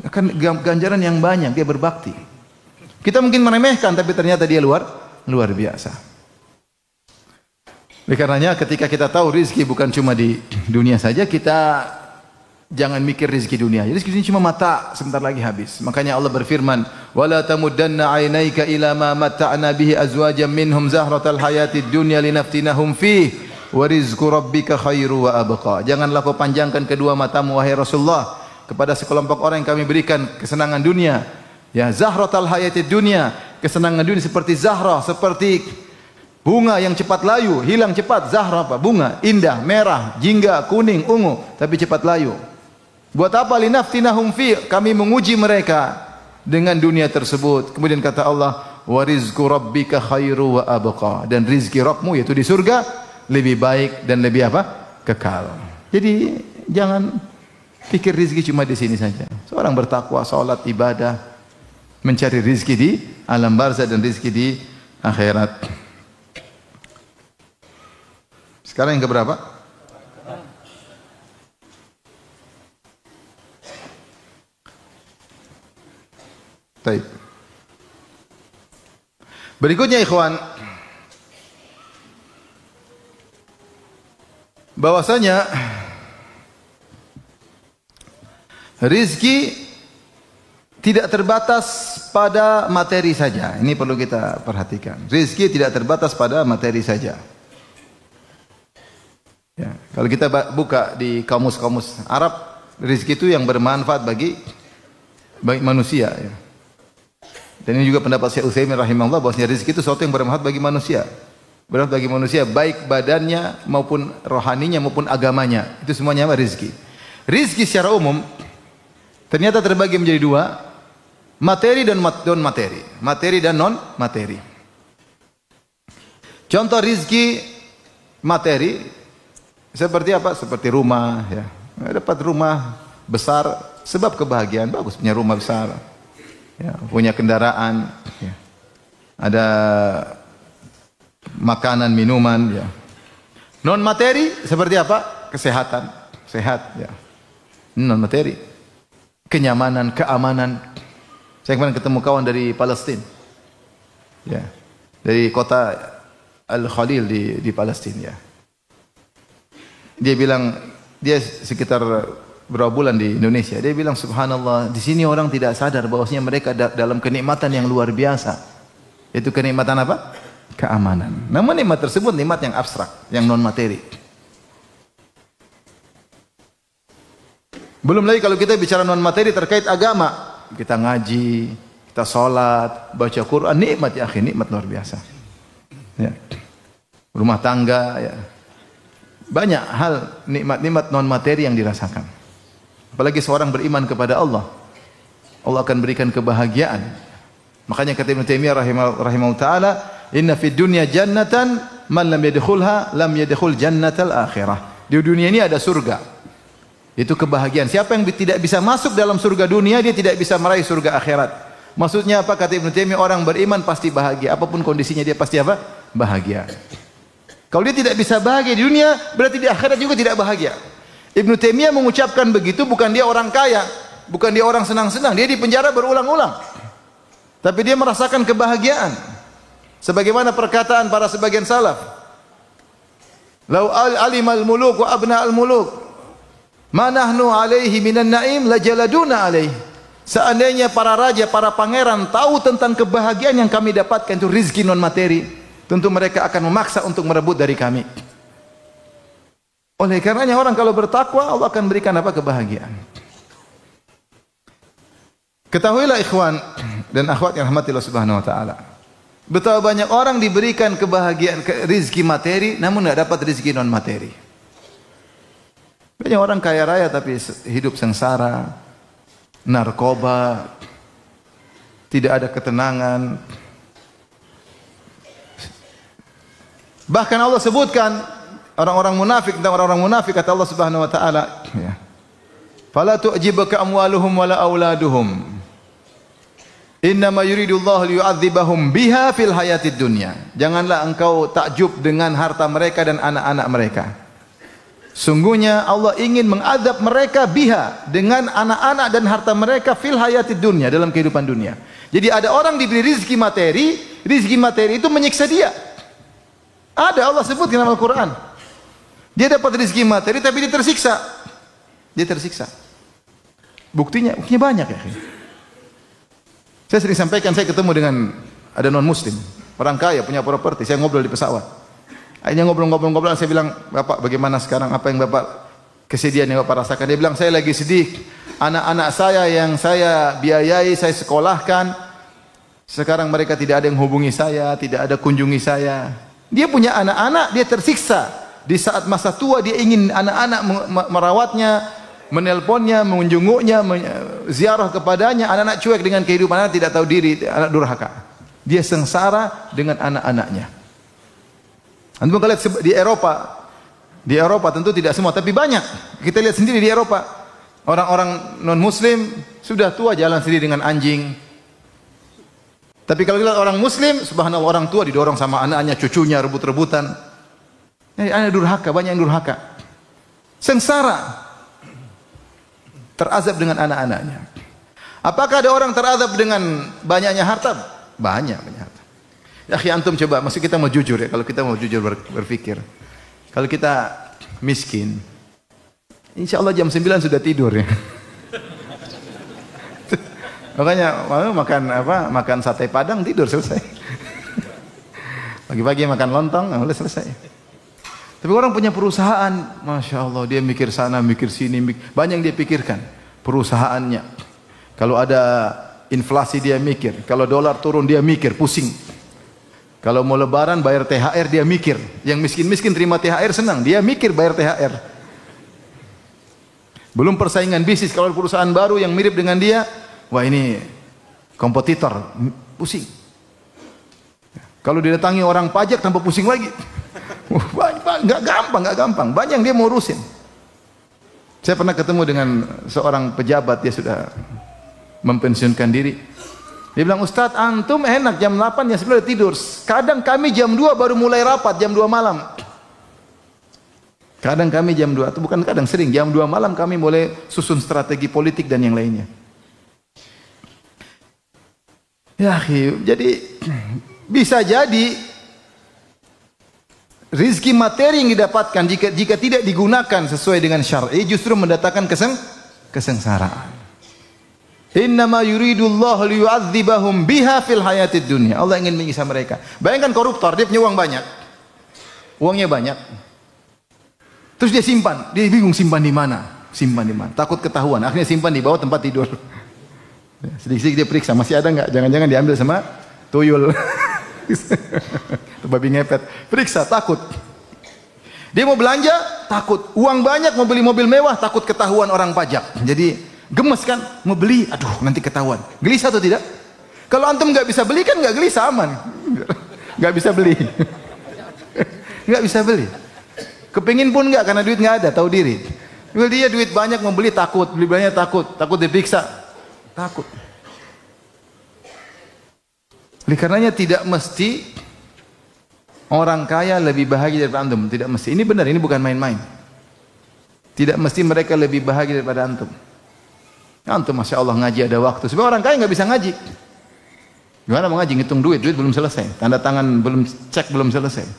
Akan ganjaran yang banyak, dia berbakti. Kita mungkin meremehkan, tapi ternyata dia luar biasa. Oleh karenanya ketika kita tahu rezeki bukan cuma di dunia saja, kita jangan mikir rezeki dunia. Rezeki dunia cuma mata, sebentar lagi habis. Makanya Allah berfirman, "Wala tamuddanna 'ainaika ila ma matta'na bihi azwajan minhum zahratal hayatid dunya linaftinahum fih wa rizqu rabbika khairu wa abqa." Janganlah kau panjangkan kedua matamu wahai Rasulullah kepada sekelompok orang yang kami berikan kesenangan dunia. Ya, zahratal hayatid dunya, kesenangan dunia seperti zahra, seperti bunga yang cepat layu, hilang cepat. Zahra apa? Bunga, indah, merah, jingga, kuning, ungu, tapi cepat layu. Buat apa? Linaftinahum fi, kami menguji mereka dengan dunia tersebut. Kemudian kata Allah, wa rizqu rabbika khairu wa abqa, dan rizki Rabbmu yaitu di surga lebih baik dan lebih apa? Kekal. Jadi jangan pikir rizki cuma di sini saja. Seorang bertakwa, salat, ibadah, mencari rizki di alam barzah dan rizki di akhirat. Sekarang yang keberapa? Baik. Berikutnya ikhwan, bahwasanya Rizki tidak terbatas pada materi saja. Ini perlu kita perhatikan. Rizki tidak terbatas pada materi saja. Ya, kalau kita buka di kamus-kamus Arab, rizki itu yang bermanfaat bagi manusia. Ya. Dan ini juga pendapat Syekh Utsaimin rahimahullah, bahwasanya rizki itu sesuatu yang bermanfaat bagi manusia. Bermanfaat bagi manusia, baik badannya maupun rohaninya maupun agamanya. Itu semuanya apa? Rizki. Rizki secara umum ternyata terbagi menjadi dua. Materi dan non materi. Materi dan non materi. Contoh rizki materi seperti apa? Seperti rumah. Ya. Dapat rumah besar sebab kebahagiaan, bagus punya rumah besar. Ya, punya kendaraan. Ya. Ada makanan, minuman. Ya. Non materi seperti apa? Kesehatan. Sehat. Ya. Non materi. Kenyamanan, keamanan. Saya kemarin ketemu kawan dari Palestina, ya, dari kota Al-Khalil di Palestina. Ya. Dia bilang dia sekitar berapa bulan di Indonesia. Dia bilang subhanallah, di sini orang tidak sadar bahwasanya mereka dalam kenikmatan yang luar biasa. Itu kenikmatan apa? Keamanan. Namun nikmat tersebut nikmat yang abstrak, yang non materi. Belum lagi kalau kita bicara non materi terkait agama. Kita ngaji, kita sholat, baca Quran, nikmat ya akhi, nikmat luar biasa. Ya. Rumah tangga, ya. Banyak hal nikmat-nikmat non materi yang dirasakan. Apalagi seorang beriman kepada Allah, Allah akan berikan kebahagiaan. Makanya kata Ibnu Taimiyah rahimahullah taala, inna fid dunya jannatan man lam yadkhulha lam yadkhul jannatal akhirah. Di dunia ini ada surga. Itu kebahagiaan. Siapa yang tidak bisa masuk dalam surga dunia, dia tidak bisa meraih surga akhirat. Maksudnya apa? Kata Ibnu Taimiyah, orang beriman pasti bahagia. Apapun kondisinya dia pasti apa? Bahagia. Kalau dia tidak bisa bahagia di dunia, berarti di akhirat juga tidak bahagia. Ibnu Taimiyah mengucapkan begitu bukan dia orang kaya, bukan dia orang senang-senang. Dia di penjara berulang-ulang. Tapi dia merasakan kebahagiaan. Sebagaimana perkataan para sebagian salaf. Lau alimal muluk wa abna al muluk ma nahnu alaihi minan naim lajaladuna alaihi. Seandainya para raja, para pangeran tahu tentang kebahagiaan yang kami dapatkan, itu rizki non materi, tentu mereka akan memaksa untuk merebut dari kami. Oleh karenanya orang kalau bertakwa, Allah akan berikan apa? Kebahagiaan. Ketahuilah ikhwan dan akhwat yang rahmati Allah Subhanahu wa taala, betapa banyak orang diberikan kebahagiaan, rizki materi, namun tidak dapat rizki non materi. Banyak orang kaya raya tapi hidup sengsara, narkoba, tidak ada ketenangan. Bahkan Allah sebutkan orang-orang munafik, tentang orang-orang munafik, kata Allah Subhanahu wa taala, ya. Fala tu'jibuka amwaluhum wala auladuhum. Innama yuridullahu liyu'adzibahum biha fil hayatid dunya. Janganlah engkau takjub dengan harta mereka dan anak-anak mereka. Sungguhnya Allah ingin mengadab mereka biha, dengan anak-anak dan harta mereka fil hayatid dunya, dalam kehidupan dunia. Jadi ada orang diberi rizki materi itu menyiksa dia. Ada, Allah sebut dalam Al-Quran. Dia dapat rizki materi tapi dia tersiksa. Dia tersiksa. Buktinya banyak ya. Saya sering sampaikan, saya ketemu dengan ada non muslim, orang kaya punya properti, saya ngobrol di pesawat. Akhirnya ngobrol-ngobrol, saya bilang, Bapak bagaimana sekarang, apa yang Bapak, kesedihan yang Bapak rasakan? Dia bilang, saya lagi sedih, anak-anak saya yang saya biayai, saya sekolahkan, sekarang mereka tidak ada yang hubungi saya, tidak ada kunjungi saya. Dia punya anak-anak, dia tersiksa. Di saat masa tua dia ingin anak-anak merawatnya, menelponnya, mengunjungunya, ziarah kepadanya. Anak-anak cuek dengan kehidupan, anak tidak tahu diri, anak durhaka. Dia sengsara dengan anak-anaknya. Antum kalau lihat di Eropa tentu tidak semua, tapi banyak. Kita lihat sendiri di Eropa, orang-orang non muslim sudah tua jalan sendiri dengan anjing. Tapi kalau lihat orang muslim, subhanallah, orang tua didorong sama anaknya, cucunya rebut-rebutan. Anak durhaka, banyak yang durhaka. Sengsara. Terazab dengan anak-anaknya. Apakah ada orang terazab dengan banyaknya harta? Banyak harta. Ya akhi, antum coba, maksud kita mau jujur ya, kalau kita mau jujur berpikir. Kalau kita miskin, insya Allah jam 9 sudah tidur ya. Makanya makan apa? Makan sate Padang tidur selesai. Pagi-pagi makan lontong, udah selesai. Tapi orang punya perusahaan, masya Allah, dia mikir sana, mikir sini, banyak yang dia pikirkan. Perusahaannya, kalau ada inflasi dia mikir, kalau dolar turun dia mikir, pusing. Kalau mau lebaran bayar THR dia mikir, yang miskin-miskin terima THR senang, dia mikir bayar THR. Belum persaingan bisnis, kalau perusahaan baru yang mirip dengan dia, wah ini kompetitor, pusing. Kalau didatangi orang pajak tambah pusing lagi. Nggak gampang. Banyak yang dia mau urusin. Saya pernah ketemu dengan seorang pejabat, dia sudah mempensiunkan diri. Dia bilang, Ustadz, antum enak jam 8 ya sebelum tidur. Kadang kami jam 2 baru mulai rapat, jam 2 malam. Kadang kami jam 2, itu bukan kadang, sering. Jam 2 malam kami mulai susun strategi politik dan yang lainnya. Ya, jadi bisa jadi rizki materi yang didapatkan jika tidak digunakan sesuai dengan syar'i justru mendatangkan kesengsaraan. Innama yuridullahu liyu'adzibahum biha fil hayatid dunya. Allah ingin menyiksa mereka. Bayangkan koruptor, dia punya uang banyak. Uangnya banyak. Terus dia simpan, dia bingung simpan di mana? Simpan di mana? Takut ketahuan. Akhirnya simpan di bawah tempat tidur. Sedikit-sedikit dia periksa, masih ada enggak? Jangan-jangan diambil sama tuyul. Babi ngepet. Periksa, takut. Dia mau belanja, takut. Uang banyak, mau beli mobil mewah, takut ketahuan orang pajak. Jadi gemes kan, mau beli, aduh nanti ketahuan. Gelisah atau tidak? Kalau antum nggak bisa beli kan nggak gelisah, aman. Nggak bisa beli. Nggak bisa beli. Kepingin pun nggak, karena duit nggak ada, tahu diri. Dia duit banyak mau beli takut, beli banyak takut diperiksa, takut. Oleh karenanya tidak mesti orang kaya lebih bahagia daripada antum, tidak mesti. Ini benar, ini bukan main-main. Tidak mesti mereka lebih bahagia daripada antum. Antum masya Allah ngaji ada waktu. Sebab orang kaya nggak bisa ngaji. Gimana mau ngaji? Ngitung duit belum selesai. Tanda tangan belum, cek belum selesai.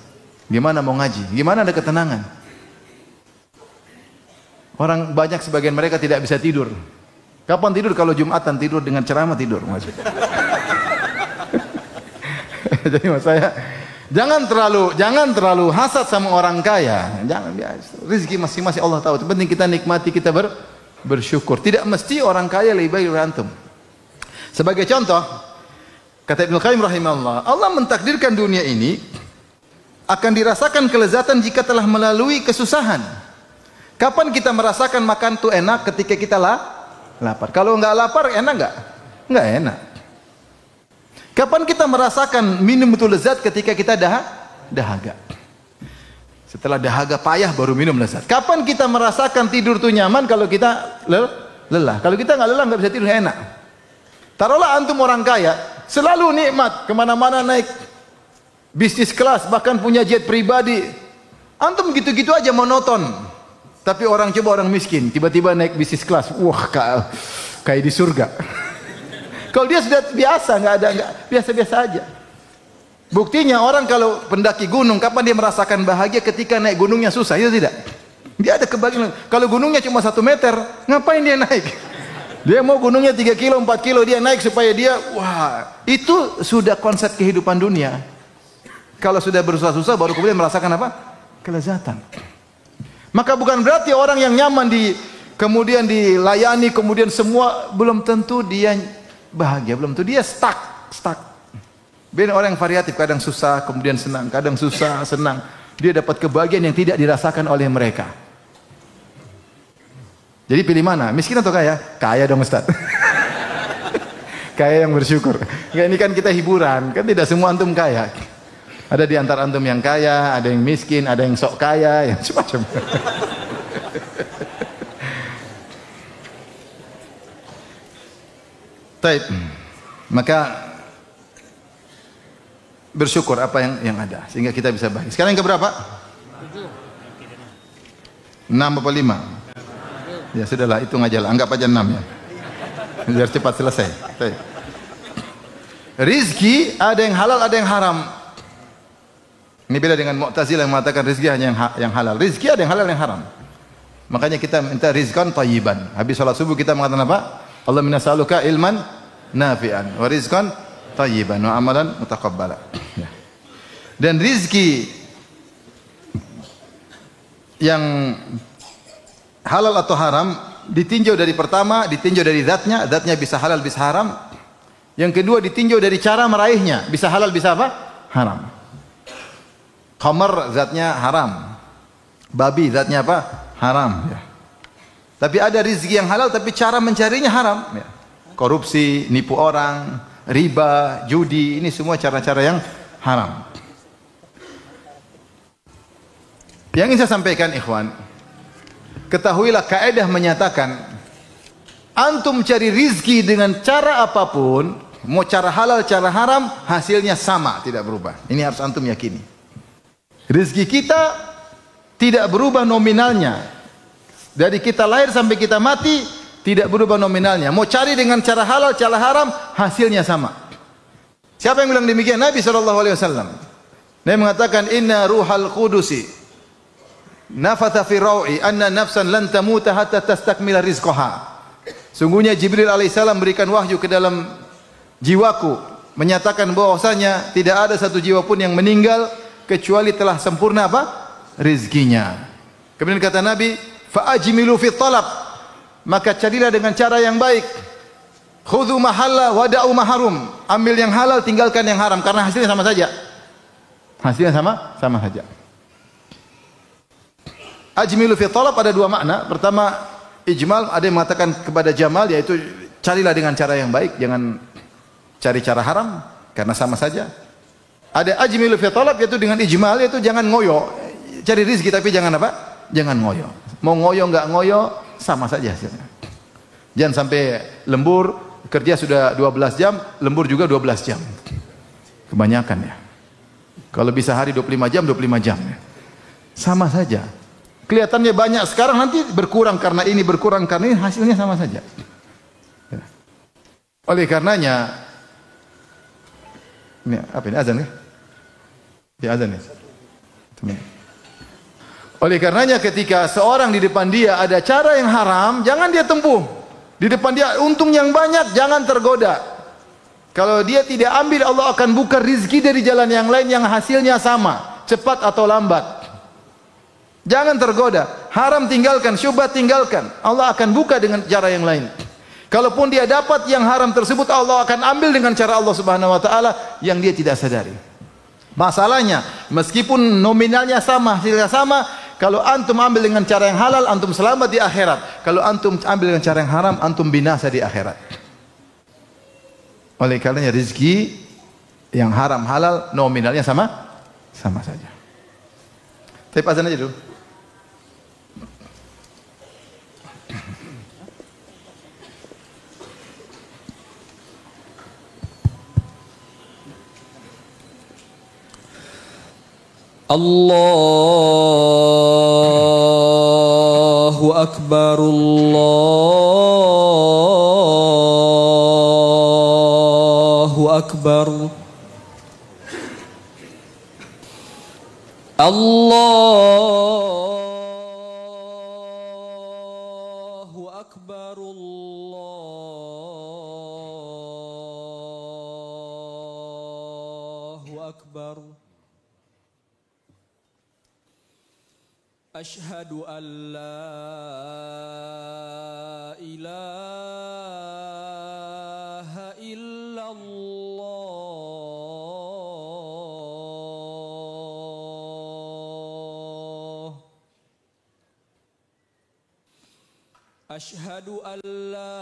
Gimana mau ngaji? Gimana ada ketenangan? Orang banyak, sebagian mereka tidak bisa tidur. Kapan tidur? Kalau Jumatan tidur, dengan ceramah tidur. Jadi maksud saya, jangan terlalu hasad sama orang kaya. Jangan, biasa. Rezeki masing-masing Allah tahu. Penting kita nikmati, kita bersyukur. Tidak mesti orang kaya lebih baik dari antum. Sebagai contoh, kata Ibnu Qayyim rahimahullah, Allah mentakdirkan dunia ini akan dirasakan kelezatan jika telah melalui kesusahan. Kapan kita merasakan makan itu enak? Ketika kita lapar. Kalau enggak lapar, enak enggak? Enggak enak. Kapan kita merasakan minum itu lezat? Ketika kita dahaga. Setelah dahaga payah baru minum lezat. Kapan kita merasakan tidur itu nyaman? Kalau kita lelah. Kalau kita nggak lelah nggak bisa tidur, enak. Taruhlah antum orang kaya, selalu nikmat, kemana-mana naik bisnis kelas, bahkan punya jet pribadi. Antum gitu-gitu aja monoton. Tapi orang miskin, tiba-tiba naik bisnis kelas, wah kayak di surga. Kalau dia sudah biasa, nggak biasa-biasa aja. Buktinya orang kalau pendaki gunung, kapan dia merasakan bahagia? Ketika naik gunungnya susah, itu tidak? Dia ada kebahagiaan. Kalau gunungnya cuma 1 meter, ngapain dia naik? Dia mau gunungnya 3 kilo, 4 kilo, dia naik supaya dia, wah, itu sudah konsep kehidupan dunia. Kalau sudah bersusah-susah, baru kemudian merasakan apa? Kelezatan. Maka bukan berarti orang yang nyaman kemudian dilayani, kemudian semua, belum tentu dia bahagia, belum tentu dia stuck. Beda orang yang variatif, kadang susah, kemudian senang, kadang susah, senang. Dia dapat kebahagiaan yang tidak dirasakan oleh mereka. Jadi pilih mana? Miskin atau kaya? Kaya dong Ustaz. Kaya yang bersyukur. Ini kan kita hiburan, kan tidak semua antum kaya. Ada di antara antum yang kaya, ada yang miskin, ada yang sok kaya, yang macam-macam. Baik. Maka bersyukur apa yang ada sehingga kita bisa bahagia. Sekarang yang keberapa? 6 apa 5? Ya sudahlah, hitung aja lah, anggap aja 6 ya. Biar cepat selesai. Baik. Rizki ada yang halal, ada yang haram. Ini beda dengan Mu'tazilah yang mengatakan rizki hanya yang halal. Rizki ada yang halal, yang haram. Makanya kita minta rizqan thayyiban. Habis salat subuh kita mengatakan apa? Allah minas'aluka ilman nafi'an wa rizqan thayyiban wa amalan mutaqabbala. Ya. Dan rizki yang halal atau haram ditinjau dari pertama, ditinjau dari zatnya, zatnya bisa halal bisa haram. Yang kedua ditinjau dari cara meraihnya, bisa halal bisa apa? Haram. Khamar zatnya haram. Babi zatnya apa? Haram, ya. Tapi ada rizki yang halal tapi cara mencarinya haram, ya. Korupsi, nipu orang, riba, judi, ini semua cara-cara yang haram. Yang ingin saya sampaikan ikhwan, ketahuilah kaidah menyatakan antum cari rizki dengan cara apapun, mau cara halal, cara haram, hasilnya sama, tidak berubah. Ini harus antum yakini. Rizki kita tidak berubah nominalnya. Dari kita lahir sampai kita mati tidak berubah nominalnya. Mau cari dengan cara halal, cara haram, hasilnya sama. Siapa yang bilang demikian? Nabi SAW. Nabi mengatakan, Inna ruhal qudusi nafatha fi raw'i anna nafsan lan tamuta hatta tastakmila rizqaha. Sungguhnya Jibril alaihissalam memberikan wahyu ke dalam jiwaku, menyatakan bahwasanya tidak ada satu jiwa pun yang meninggal kecuali telah sempurna apa? Rizkinya. Kemudian kata Nabi, fa'ajmilu fi talab, maka carilah dengan cara yang baik. Khudhu mahalla wada'u maharum, ambil yang halal tinggalkan yang haram, karena hasilnya sama saja. Hasilnya sama saja. Ajmilu fi talab ada dua makna. Pertama, ijmal, ada yang mengatakan kepada jamal, yaitu carilah dengan cara yang baik, jangan cari cara haram karena sama saja. Ada ajmilu fi talab, yaitu dengan ijmal, yaitu jangan ngoyo, cari rezeki tapi jangan apa? Jangan ngoyo. Mau ngoyo enggak ngoyo sama saja hasilnya. Jangan sampai lembur kerja sudah 12 jam, lembur juga 12 jam. Kebanyakan ya. Kalau bisa hari 25 jam, 25 jam ya. Sama saja. Kelihatannya banyak sekarang, nanti berkurang karena ini, berkurang karena ini, hasilnya sama saja. Ya. Oleh karenanya, ini apa ini, azan ya? Ya azan ya. Oleh karenanya ketika seorang di depan dia ada cara yang haram, jangan dia tempuh. Di depan dia untung yang banyak, jangan tergoda. Kalau dia tidak ambil, Allah akan buka rizki dari jalan yang lain yang hasilnya sama, cepat atau lambat. Jangan tergoda. Haram tinggalkan, syubhat tinggalkan. Allah akan buka dengan cara yang lain. Kalaupun dia dapat yang haram tersebut, Allah akan ambil dengan cara Allah Subhanahu wa taala yang dia tidak sadari. Masalahnya, meskipun nominalnya sama, hasilnya sama, kalau antum ambil dengan cara yang halal, antum selamat di akhirat. Kalau antum ambil dengan cara yang haram, antum binasa di akhirat. Oleh karenanya rezeki yang haram halal nominalnya sama saja. Tapi azan aja dulu. Allahu Akbar, Allahu Akbar, Allahu Akbar, Allahu Akbar. Ashhadu an la ilaha illallah. Ashhadu an la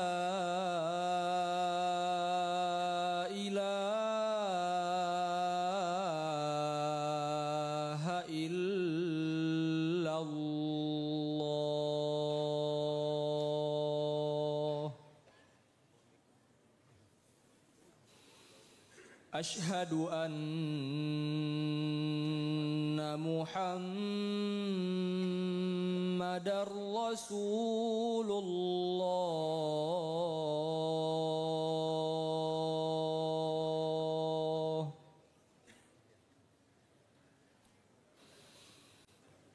ilaha illallah. Ashhadu anna Muhammadar Rasulullah.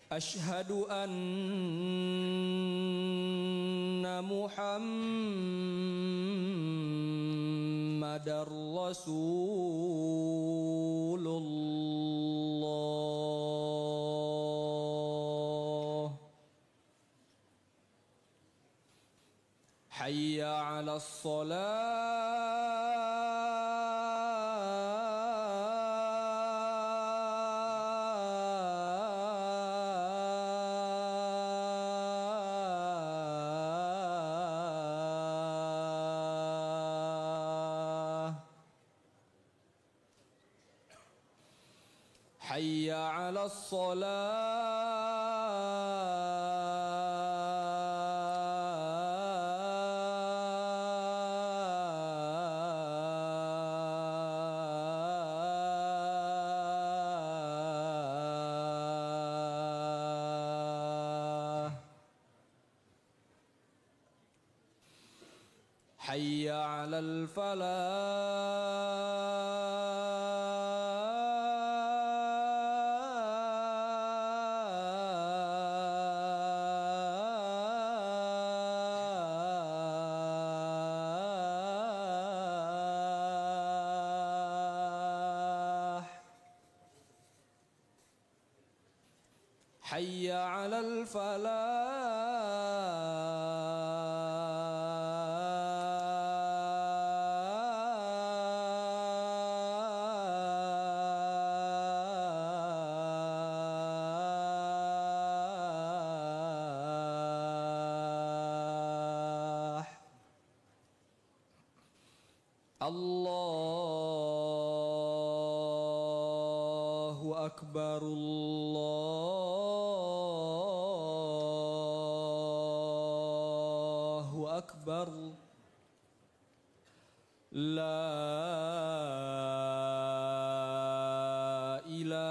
Ashhadu anna Muhammadar رسول الله حي على الصلاة حي على الصلاة حي على الفلاح حي على الفلاح الله أكبر الله أكبر لا إله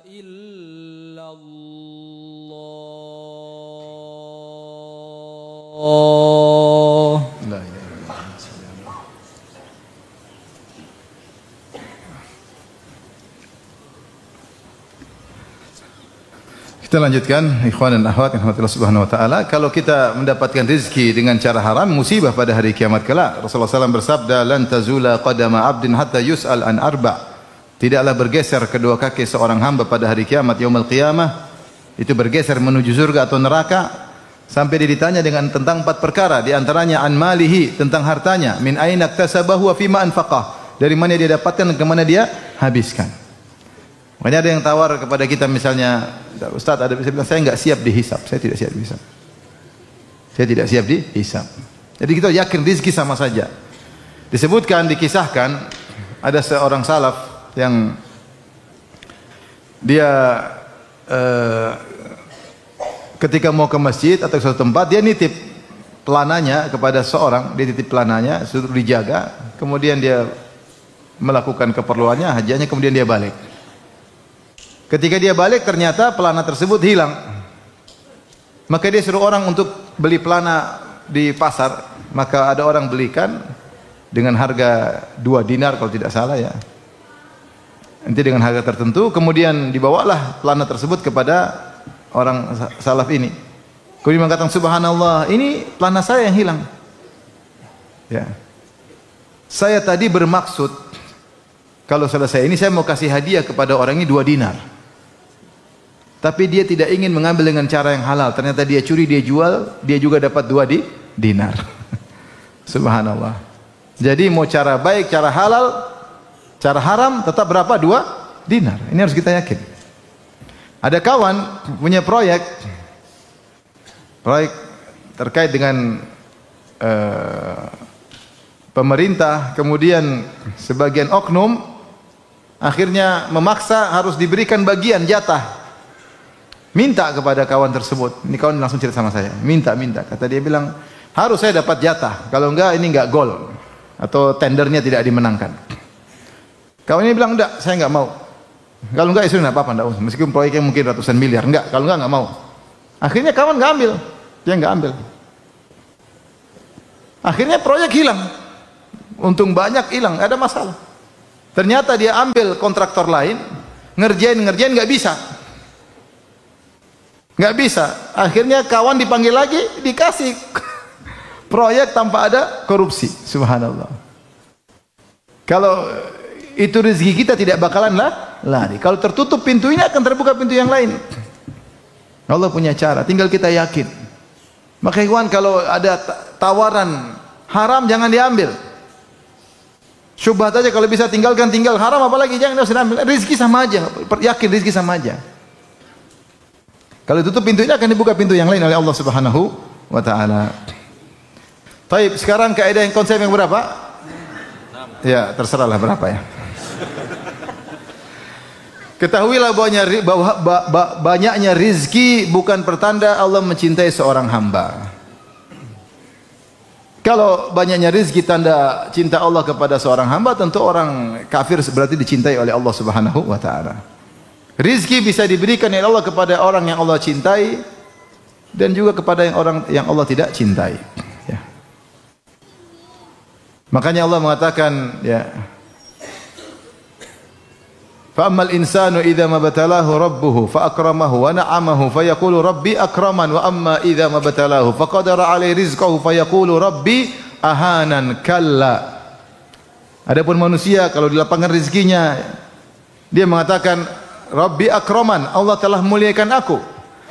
إلا الله La ilaha illallah. Kita lanjutkan, ikhwan dan akhwat yang rahmatillah subhanahu wa ta'ala. Kalau kita mendapatkan rezeki dengan cara haram, musibah pada hari kiamat kelak. Rasulullah SAW bersabda, "Lan tazula qadama 'abdin hatta yus'al an arba'." Tidaklah bergeser kedua kaki seorang hamba pada hari kiamat, yaumul qiyamah. Itu bergeser menuju surga atau neraka sampai dia ditanya dengan tentang 4 perkara, di antaranya an malihi, tentang hartanya, min aina iktasabahu wa fima anfaqah, dari mana dia dapatkan dan ke mana dia habiskan. Makanya ada yang tawar kepada kita misalnya, Ustaz, ada bisa bilang saya enggak siap dihisab, saya tidak siap dihisab. Saya tidak siap dihisab. Jadi kita yakin rezeki sama saja. Disebutkan, dikisahkan ada seorang salaf yang dia ketika mau ke masjid atau ke suatu tempat, dia nitip pelananya kepada seorang, dia titip pelananya, suruh dijaga, kemudian dia melakukan keperluannya, hajatnya, kemudian dia balik. Ketika dia balik, ternyata pelana tersebut hilang. Maka dia suruh orang untuk beli pelana di pasar, maka ada orang belikan dengan harga 2 dinar kalau tidak salah ya. Nanti dengan harga tertentu, kemudian dibawalah pelana tersebut kepada orang salaf ini. Kemudian mengatakan, subhanallah, ini pelana saya yang hilang. Ya. Saya tadi bermaksud, kalau selesai ini saya mau kasih hadiah kepada orang ini 2 dinar. Tapi dia tidak ingin mengambil dengan cara yang halal. Ternyata dia curi, dia jual, dia juga dapat 2 dinar. Subhanallah. Jadi mau cara baik, cara halal, cara haram, tetap berapa? 2 dinar. Ini harus kita yakin. Ada kawan punya proyek terkait dengan pemerintah, kemudian sebagian oknum akhirnya memaksa harus diberikan bagian jatah. Minta kepada kawan tersebut. Ini kawan langsung cerita sama saya. Minta. Kata dia bilang, harus saya dapat jatah. Kalau enggak, ini enggak gol. Atau tendernya tidak dimenangkan. Kawan ini bilang, enggak, saya enggak mau. Kalau enggak, ya sudah enggak apa-apa. Enggak usah. Meskipun proyeknya mungkin ratusan miliar. Enggak, kalau enggak mau. Akhirnya kawan enggak ambil. Dia enggak ambil. Akhirnya proyek hilang. Untung banyak hilang, ada masalah. Ternyata dia ambil kontraktor lain, ngerjain enggak bisa. Enggak bisa. Akhirnya kawan dipanggil lagi, dikasih proyek tanpa ada korupsi. Subhanallah. Kalau itu rezeki kita tidak bakalan lari. Kalau tertutup pintu ini akan terbuka pintu yang lain. Allah punya cara, tinggal kita yakin. Maka ikhwan, kalau ada tawaran haram jangan diambil. Syubhat aja, kalau bisa tinggalkan, tinggal. Haram apalagi jangan ambil. Rezeki sama aja, yakin rezeki sama aja. Kalau tutup pintu ini akan dibuka pintu yang lain oleh Allah Subhanahu wa taala. Baik, sekarang kaidah yang konsep yang berapa? Ya, terserahlah berapa ya. Ketahuilah bahwa banyaknya rizki bukan pertanda Allah mencintai seorang hamba. Kalau banyaknya rizki tanda cinta Allah kepada seorang hamba, tentu orang kafir berarti dicintai oleh Allah Subhanahu wa taala. Rizki bisa diberikan oleh Allah kepada orang yang Allah cintai dan juga kepada orang yang Allah tidak cintai. Ya. Makanya Allah mengatakan, ya, فَأَمَّا الْإِنسَانُ إِذَا مَا ابْتَلَاهُ رَبُّهُ فَأَكْرَمَهُ وَنَعَمَهُ فَيَقُولُ رَبِّي أَكْرَمَنِ وَأَمَّا إِذَا مَا ابْتَلَاهُ فَقَدَرَ عَلَيْهِ رِزْقَهُ فَيَقُولُ رَبِّي أَهَانَنِ كَلَّا. Adapun manusia kalau di lapangan rezekinya dia mengatakan Rabbi akraman, Allah telah muliakan aku.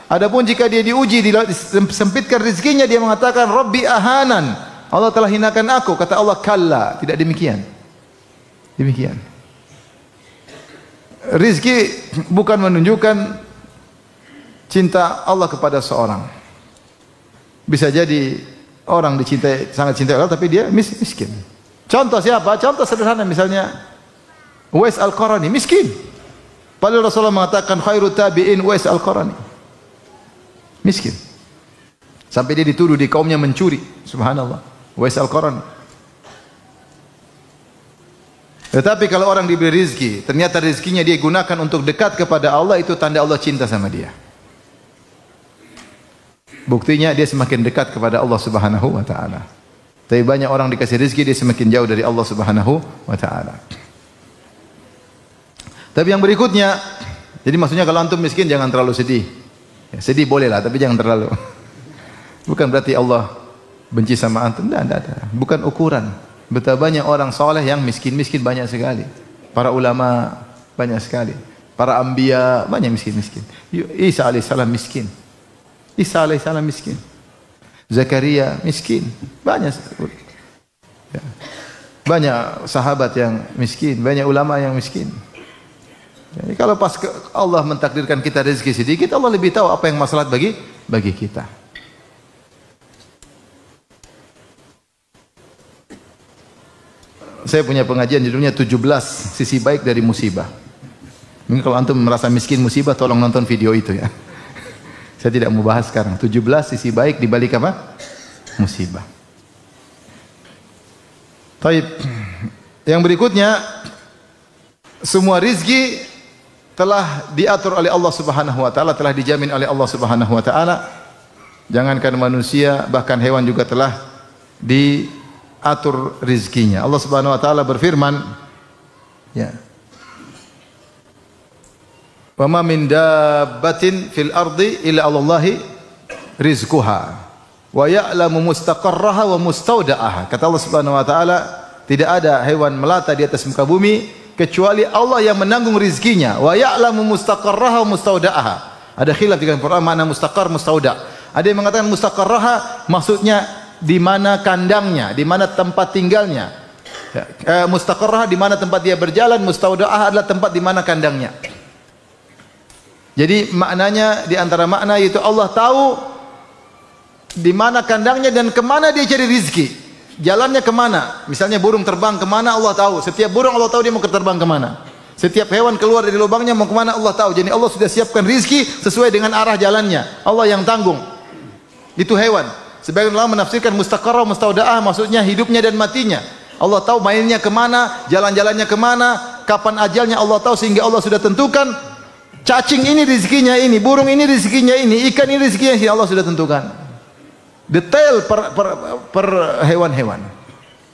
Adapun jika dia diuji, disempitkan rezekinya, dia mengatakan Rabbi ahanan, Allah telah hinakan aku. Kata Allah, kalla, tidak demikian. Demikian. Rizki bukan menunjukkan cinta Allah kepada seorang. Bisa jadi orang dicintai, sangat cintai Allah, tapi dia miskin. Contoh siapa? Contoh sederhana, misalnya Uwais Al-Qarani, miskin. Padahal Rasulullah mengatakan khairu tabi'in Uwais Al-Qarani. Miskin. Sampai dia dituduh di kaumnya mencuri. Subhanallah. Uwais Al-Qarani. Tetapi kalau orang diberi rizki, ternyata rizkinya dia gunakan untuk dekat kepada Allah, itu tanda Allah cinta sama dia. Buktinya dia semakin dekat kepada Allah Subhanahu wa taala. Tapi banyak orang dikasih rizki, dia semakin jauh dari Allah Subhanahu wa taala. Tapi yang berikutnya, jadi maksudnya kalau antum miskin jangan terlalu sedih. Ya, sedih boleh lah, tapi jangan terlalu. Bukan berarti Allah benci sama antum. Tidak. Bukan ukuran. Betapa banyak orang soleh yang miskin-miskin banyak sekali. Para ulama banyak sekali. Para anbiya banyak miskin-miskin. Isa alaihissalam miskin. Isa alaihissalam miskin. Zakaria miskin. Banyak. Ya. Banyak sahabat yang miskin. Banyak ulama yang miskin. Jadi kalau pas Allah mentakdirkan kita rezeki sedikit, Allah lebih tahu apa yang maslahat bagi kita. Saya punya pengajian judulnya 17 sisi baik dari musibah. Mungkin kalau antum merasa miskin musibah, tolong nonton video itu ya. Saya tidak mau bahas sekarang. 17 sisi baik di balik apa? Musibah. Baik. Yang berikutnya, semua rizki telah diatur oleh Allah Subhanahu wa taala, telah dijamin oleh Allah Subhanahu wa taala. Jangankan manusia, bahkan hewan juga telah diatur rizkinya. Allah Subhanahu wa taala berfirman, ya. Wa ma min dabbatin fil ardi illa 'alallahi rizquha wa ya'lamu mustaqarraha wa mustaudaha. Kata Allah Subhanahu wa taala, tidak ada hewan melata di atas muka bumi kecuali Allah yang menanggung rizkinya. Wa ya'lamu mustaqarraha wa mustaudaha. Ada khilaf di Al-Qur'an makna mustaqar, mustauda. Ada yang mengatakan mustaqarraha maksudnya di mana kandangnya, di mana tempat tinggalnya. Mustaqarraha di mana tempat dia berjalan, mustaudaah adalah tempat di mana kandangnya. Jadi maknanya, di antara makna yaitu Allah tahu di mana kandangnya dan kemana dia cari rizki. Jalannya kemana? Misalnya burung terbang kemana, Allah tahu. Setiap burung Allah tahu dia mau terbang kemana. Setiap hewan keluar dari lubangnya mau kemana, Allah tahu. Jadi Allah sudah siapkan rizki sesuai dengan arah jalannya. Allah yang tanggung. Itu hewan. Sebagian ulama menafsirkan mustaqarrah mustaudaah maksudnya hidupnya dan matinya. Allah tahu mainnya kemana, jalan-jalannya kemana, kapan ajalnya Allah tahu, sehingga Allah sudah tentukan cacing ini rezekinya ini, burung ini rezekinya ini, ikan ini rezekinya ini, Allah sudah tentukan. Detail per hewan-hewan.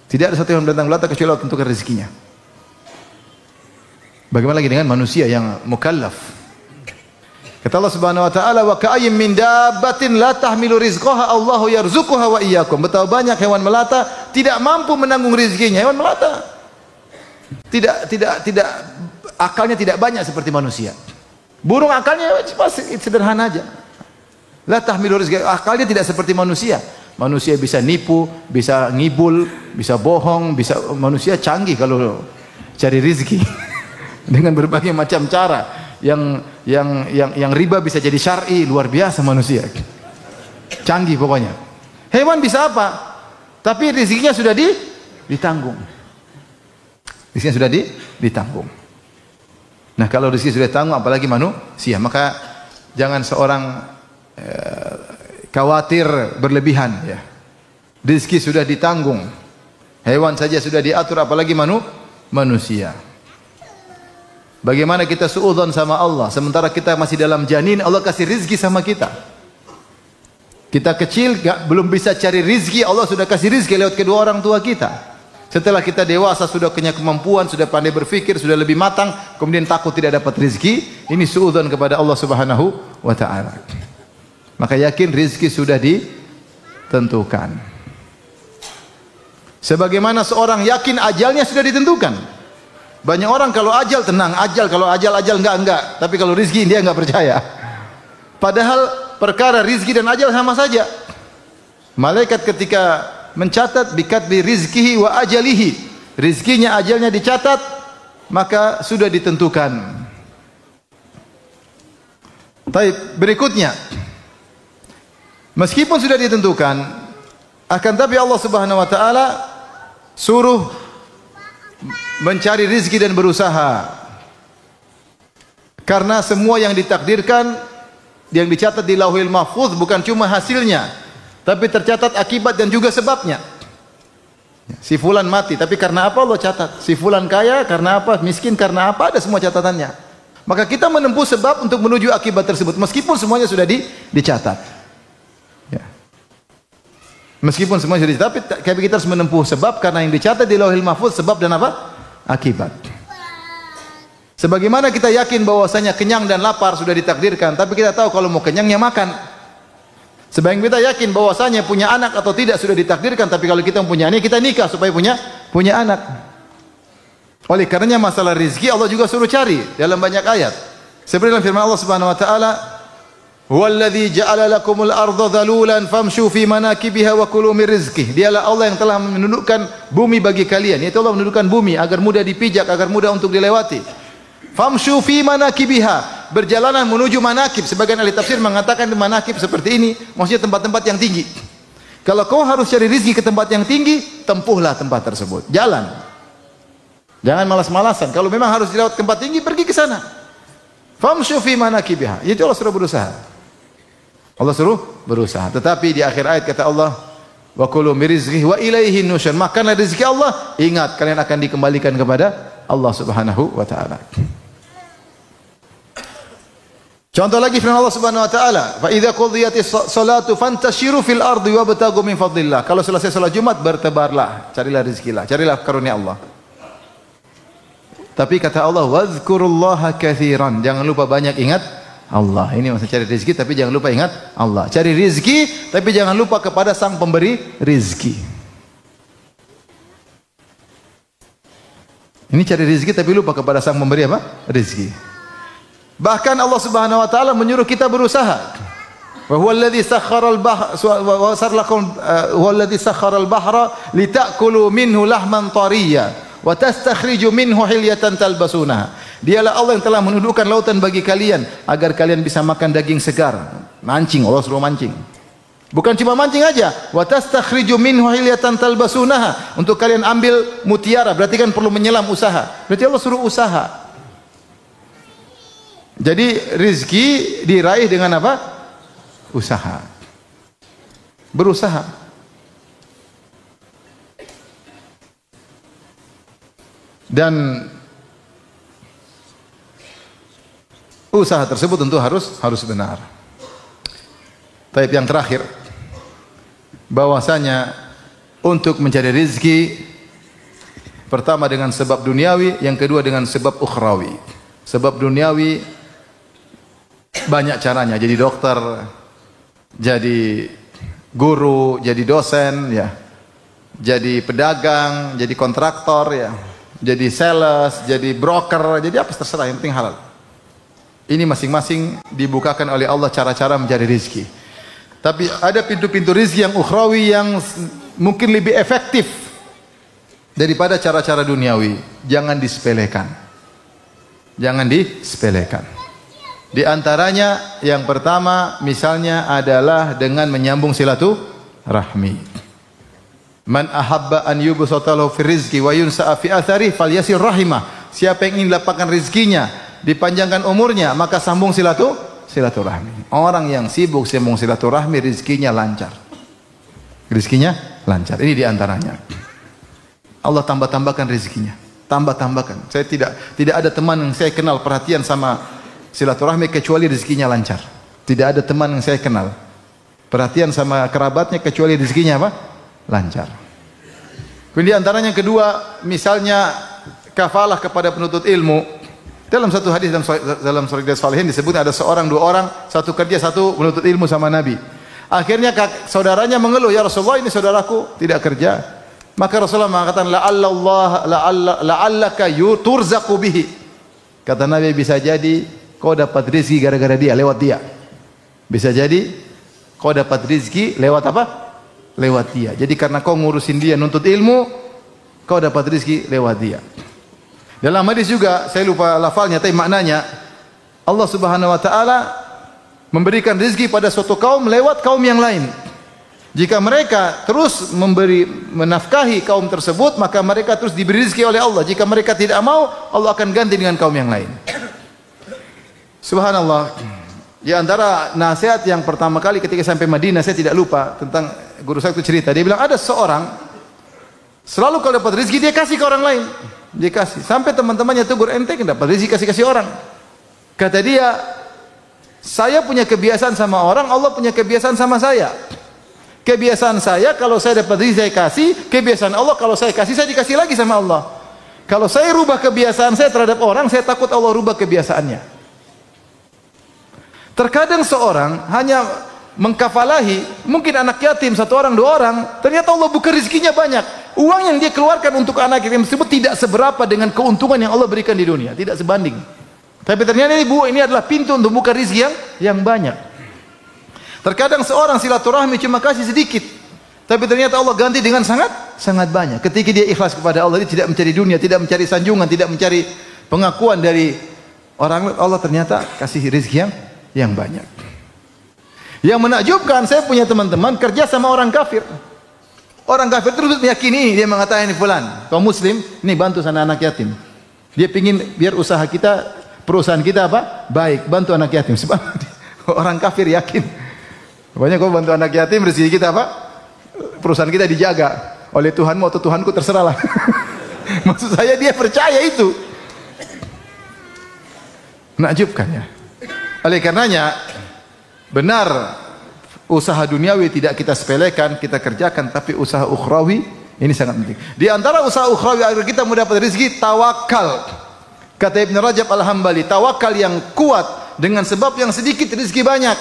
Tidak ada satu yang datang belata kecuali Allah tentukan rezekinya. Bagaimana lagi dengan manusia yang mukallaf? Kata Allah Subhanahu wa taala, "Wa ka'ayyim min dabbatin la tahmilu rizqaha Allahu yarzuquha wa iyyakum." Betapa banyak hewan melata tidak mampu menanggung rezekinya. Hewan melata tidak akalnya tidak banyak seperti manusia. Burung akalnya sederhana aja. La tahmilu rizqaha, akalnya tidak seperti manusia. Manusia bisa nipu, bisa ngibul, bisa bohong, manusia canggih kalau cari rezeki dengan berbagai macam cara. Yang riba bisa jadi syar'i, luar biasa manusia. Canggih pokoknya. Hewan bisa apa? Tapi rezekinya sudah ditanggung. Rezekinya sudah ditanggung. Nah, kalau rezeki sudah ditanggung apalagi manusia, maka jangan seorang khawatir berlebihan ya. Rezeki sudah ditanggung. Hewan saja sudah diatur apalagi manusia. Bagaimana kita suudzon sama Allah sementara kita masih dalam janin, Allah kasih rizki sama kita. Kita kecil belum bisa cari rizki, Allah sudah kasih rizki lewat kedua orang tua kita. Setelah kita dewasa sudah punya kemampuan, sudah pandai berfikir, sudah lebih matang, kemudian takut tidak dapat rizki, ini suudzon kepada Allah Subhanahu wa taala. Maka yakin rizki sudah ditentukan. Sebagaimana seorang yakin ajalnya sudah ditentukan. Banyak orang kalau ajal tenang, kalau ajal enggak. Tapi kalau rizki dia enggak percaya. Padahal perkara rizki dan ajal sama saja. Malaikat ketika mencatat bikatbi rizkihi wa ajalihi, rizkinya ajalnya dicatat, maka sudah ditentukan. Baik, berikutnya. Meskipun sudah ditentukan, akan tapi Allah Subhanahu wa taala suruh mencari rizki dan berusaha. Karena semua yang ditakdirkan, yang dicatat di Lauhil Mahfuz bukan cuma hasilnya, tapi tercatat akibat dan juga sebabnya. Si fulan mati, tapi karena apa Allah catat? Si fulan kaya karena apa? Miskin karena apa? Ada semua catatannya. Maka kita menempuh sebab untuk menuju akibat tersebut, meskipun semuanya sudah dicatat. Ya. Meskipun semuanya sudah dicatat, tapi kita harus menempuh sebab karena yang dicatat di Lauhil Mahfuz sebab dan apa? Akibat. Sebagaimana kita yakin bahwasanya kenyang dan lapar sudah ditakdirkan, tapi kita tahu kalau mau kenyangnya makan. Sebagaimana kita yakin bahwasanya punya anak atau tidak sudah ditakdirkan, tapi kalau kita mempunyai anak, kita nikah supaya punya anak. Oleh karenanya masalah rezeki Allah juga suruh cari dalam banyak ayat. Seperti dalam firman Allah Subhanahu wa taala, "Huwallazi ja'ala lakumul arda dhalulan famshu fi manakibiha wa kulu min rizqihi." Dialah Allah yang telah menundukkan bumi bagi kalian. Yaitu Allah menundukkan bumi agar mudah dipijak, agar mudah untuk dilewati. Famshu fi manakibiha, berjalanan menuju manakib. Sebagian ahli tafsir mengatakan manakib seperti ini, maksudnya tempat-tempat yang tinggi. Kalau kau harus cari rezeki ke tempat yang tinggi, tempuhlah tempat tersebut. Jalan. Jangan malas-malasan. Kalau memang harus dilewat tempat tinggi, pergi ke sana. Famshu fi manakibiha. Itu Allah suruh berusaha. Allah suruh berusaha. Tetapi di akhir ayat kata Allah, wa kulu min rizqihi wa ilaihi nusyur. Makanlah rezeki Allah, ingat kalian akan dikembalikan kepada Allah Subhanahu wa taala. Contoh lagi firman Allah Subhanahu wa taala, "Fa idza qudiyatis salatu fantashiru fil ardi wabtaghu min fadlillah." Kalau selesai salat Jumat bertebarlah, carilah rezekilah, carilah karunia Allah. Tapi kata Allah, "Wazkurullaha katsiran." Jangan lupa banyak ingat Allah. Ini maksud cari rezeki tapi jangan lupa ingat Allah. Cari rezeki tapi jangan lupa kepada Sang Pemberi rezeki. Ini cari rezeki tapi lupa kepada Sang Pemberi apa? Rezeki. Bahkan Allah Subhanahu wa taala menyuruh kita berusaha. Wa huwallazi sakhkharal bahra wa sarlakum huwallazi sakhkharal bahra litakulu minhu lahman tariyya wa tastakhriju minhu hilyatan talbasunaha. Dialah Allah yang telah menundukkan lautan bagi kalian agar kalian bisa makan daging segar. Mancing, Allah suruh mancing. Bukan cuma mancing aja, wa tastakhriju minhu hilyatan talbasunaha, untuk kalian ambil mutiara, berarti kan perlu menyelam usaha. Berarti Allah suruh usaha. Jadi rezeki diraih dengan apa? Usaha. Berusaha. Dan usaha tersebut tentu harus benar. Tapi yang terakhir, bahwasanya untuk mencari rezeki, pertama dengan sebab duniawi, yang kedua dengan sebab ukhrawi. Sebab duniawi banyak caranya. Jadi dokter, jadi guru, jadi dosen, ya, jadi pedagang, jadi kontraktor, ya, jadi sales, jadi broker, jadi apa terserah, yang penting halal. Ini masing-masing dibukakan oleh Allah cara-cara mencari rezeki. Tapi ada pintu-pintu rezeki yang ukhrawi yang mungkin lebih efektif daripada cara-cara duniawi. Jangan disepelekan. Jangan disepelekan. Di antaranya yang pertama misalnya adalah dengan menyambung silaturahmi. Man ahabba an yubsata lahu fi rizqi wa yunsa'a fi athari falyasir rahimah. Siapa yang ingin dapatkan rezekinya, dipanjangkan umurnya, maka sambung silaturahmi. Orang yang sibuk sambung silaturahmi, rezekinya lancar. Rezekinya lancar. Ini di antaranya. Allah tambah-tambahkan rezekinya. Tambah-tambahkan. Saya tidak ada teman yang saya kenal perhatian sama silaturahmi kecuali rezekinya lancar. Tidak ada teman yang saya kenal perhatian sama kerabatnya kecuali rezekinya apa? Lancar. Kemudian antaranya yang kedua, misalnya kafalah kepada penuntut ilmu. Dalam satu hadis dalam Shariat Salihin disebut ada seorang, dua orang, satu kerja, satu menuntut ilmu sama Nabi. Akhirnya saudaranya mengeluh, "Ya Rasulullah, ini saudaraku tidak kerja." Maka Rasulullah mengatakan, la'allaka turzaqu bihi. Kata Nabi, bisa jadi kau dapat rezeki gara-gara dia, lewat dia. Bisa jadi kau dapat rezeki lewat apa? Lewat dia. Jadi karena kau ngurusin dia nuntut ilmu, kau dapat rezeki lewat dia. Dalam hadis juga, saya lupa lafalnya tapi maknanya, Allah Subhanahu wa taala memberikan rezeki pada suatu kaum lewat kaum yang lain. Jika mereka terus menafkahi kaum tersebut, maka mereka terus diberi rezeki oleh Allah. Jika mereka tidak mau, Allah akan ganti dengan kaum yang lain. Subhanallah. Di antara nasihat yang pertama kali ketika sampai Madinah, saya tidak lupa tentang guru saya itu cerita. Dia bilang ada seorang selalu kalau dapat rezeki dia kasih ke orang lain. Dia kasih. Sampai teman-temannya tegur, ente dapat rezeki kasih-kasih orang. Kata dia, saya punya kebiasaan sama orang, Allah punya kebiasaan sama saya. Kebiasaan saya kalau saya dapat rezeki saya kasih, kebiasaan Allah kalau saya kasih saya dikasih lagi sama Allah. Kalau saya rubah kebiasaan saya terhadap orang, saya takut Allah rubah kebiasaannya. Terkadang seorang hanya mengkafalahi, mungkin anak yatim satu orang, dua orang, ternyata Allah buka rezekinya banyak. Uang yang dia keluarkan untuk anak yatim tersebut tidak seberapa dengan keuntungan yang Allah berikan di dunia, tidak sebanding. Tapi ternyata ini adalah pintu untuk buka rezeki yang banyak. Terkadang seorang silaturahmi cuma kasih sedikit, tapi ternyata Allah ganti dengan sangat banyak. Ketika dia ikhlas kepada Allah, dia tidak mencari dunia, tidak mencari sanjungan, tidak mencari pengakuan dari orang, Allah ternyata kasih rezeki yang banyak. Yang menakjubkan, saya punya teman-teman kerja sama orang kafir. Orang kafir terus meyakini, dia mengatakan, ini fulan, kaum muslim, ini bantu sana anak yatim. Dia pingin biar usaha kita, perusahaan kita apa? Baik, bantu anak yatim. Sebab orang kafir yakin. Pokoknya kau bantu anak yatim, rezeki kita apa? Perusahaan kita dijaga oleh Tuhanmu atau Tuhanku, terserahlah. Maksud saya dia percaya itu. Menakjubkan ya. Oleh karenanya, benar usaha duniawi tidak kita sepelekan, kita kerjakan, tapi usaha ukhrawi ini sangat penting. Di antara usaha ukhrawi agar kita mudah dapat rezeki, tawakal. Kata Ibn Rajab Al-Hambali, tawakal yang kuat dengan sebab yang sedikit rezeki banyak.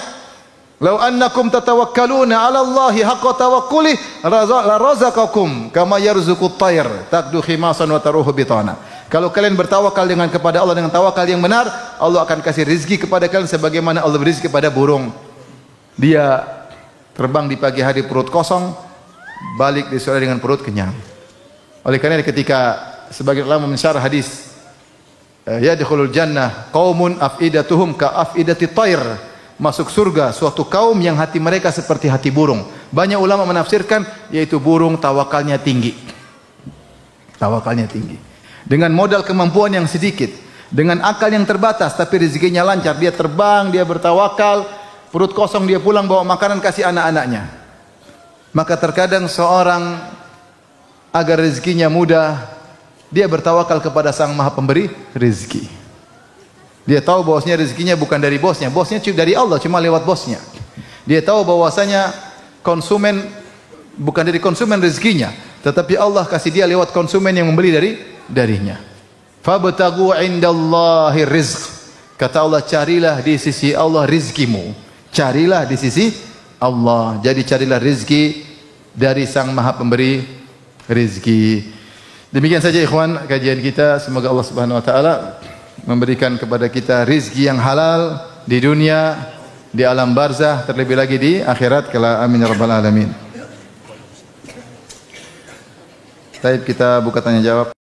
Lau annakum tatawakkaluna 'ala Allahi haqqa tawakkuli la razaqakum kama yarzuqut tayr taqdu khimasan wa taruhu bitana. Kalau kalian bertawakal dengan kepada Allah dengan tawakal yang benar, Allah akan kasih rezeki kepada kalian sebagaimana Allah beri rezeki kepada burung. Dia terbang di pagi hari perut kosong, balik di sore dengan perut kenyang. Oleh karena ketika sebagian ulama mensyarah hadis, yadkhulul jannah qaumun afidatuhum ka afidati tayr. Masuk surga suatu kaum yang hati mereka seperti hati burung. Banyak ulama menafsirkan yaitu burung tawakalnya tinggi. Tawakalnya tinggi. Dengan modal kemampuan yang sedikit, dengan akal yang terbatas tapi rezekinya lancar, dia terbang, dia bertawakal, perut kosong dia pulang bawa makanan kasih anak-anaknya. Maka terkadang seorang agar rezekinya mudah, dia bertawakal kepada Sang Maha Pemberi rezeki. Dia tahu bahwasanya rezekinya bukan dari bosnya, bosnya cuma dari Allah, cuma lewat bosnya. Dia tahu bahwasanya konsumen bukan dari konsumen rezekinya, tetapi Allah kasih dia lewat konsumen yang membeli darinya. Fabtagu indallahi rizq. Kata Allah, carilah di sisi Allah rizkimu. Carilah di sisi Allah. Jadi carilah rizki dari Sang Maha Pemberi rizki. Demikian saja ikhwan kajian kita. Semoga Allah Subhanahu wa taala memberikan kepada kita rizki yang halal di dunia, di alam barzah, terlebih lagi di akhirat kala. Amin ya rabbal alamin. Baik, kita buka tanya jawab.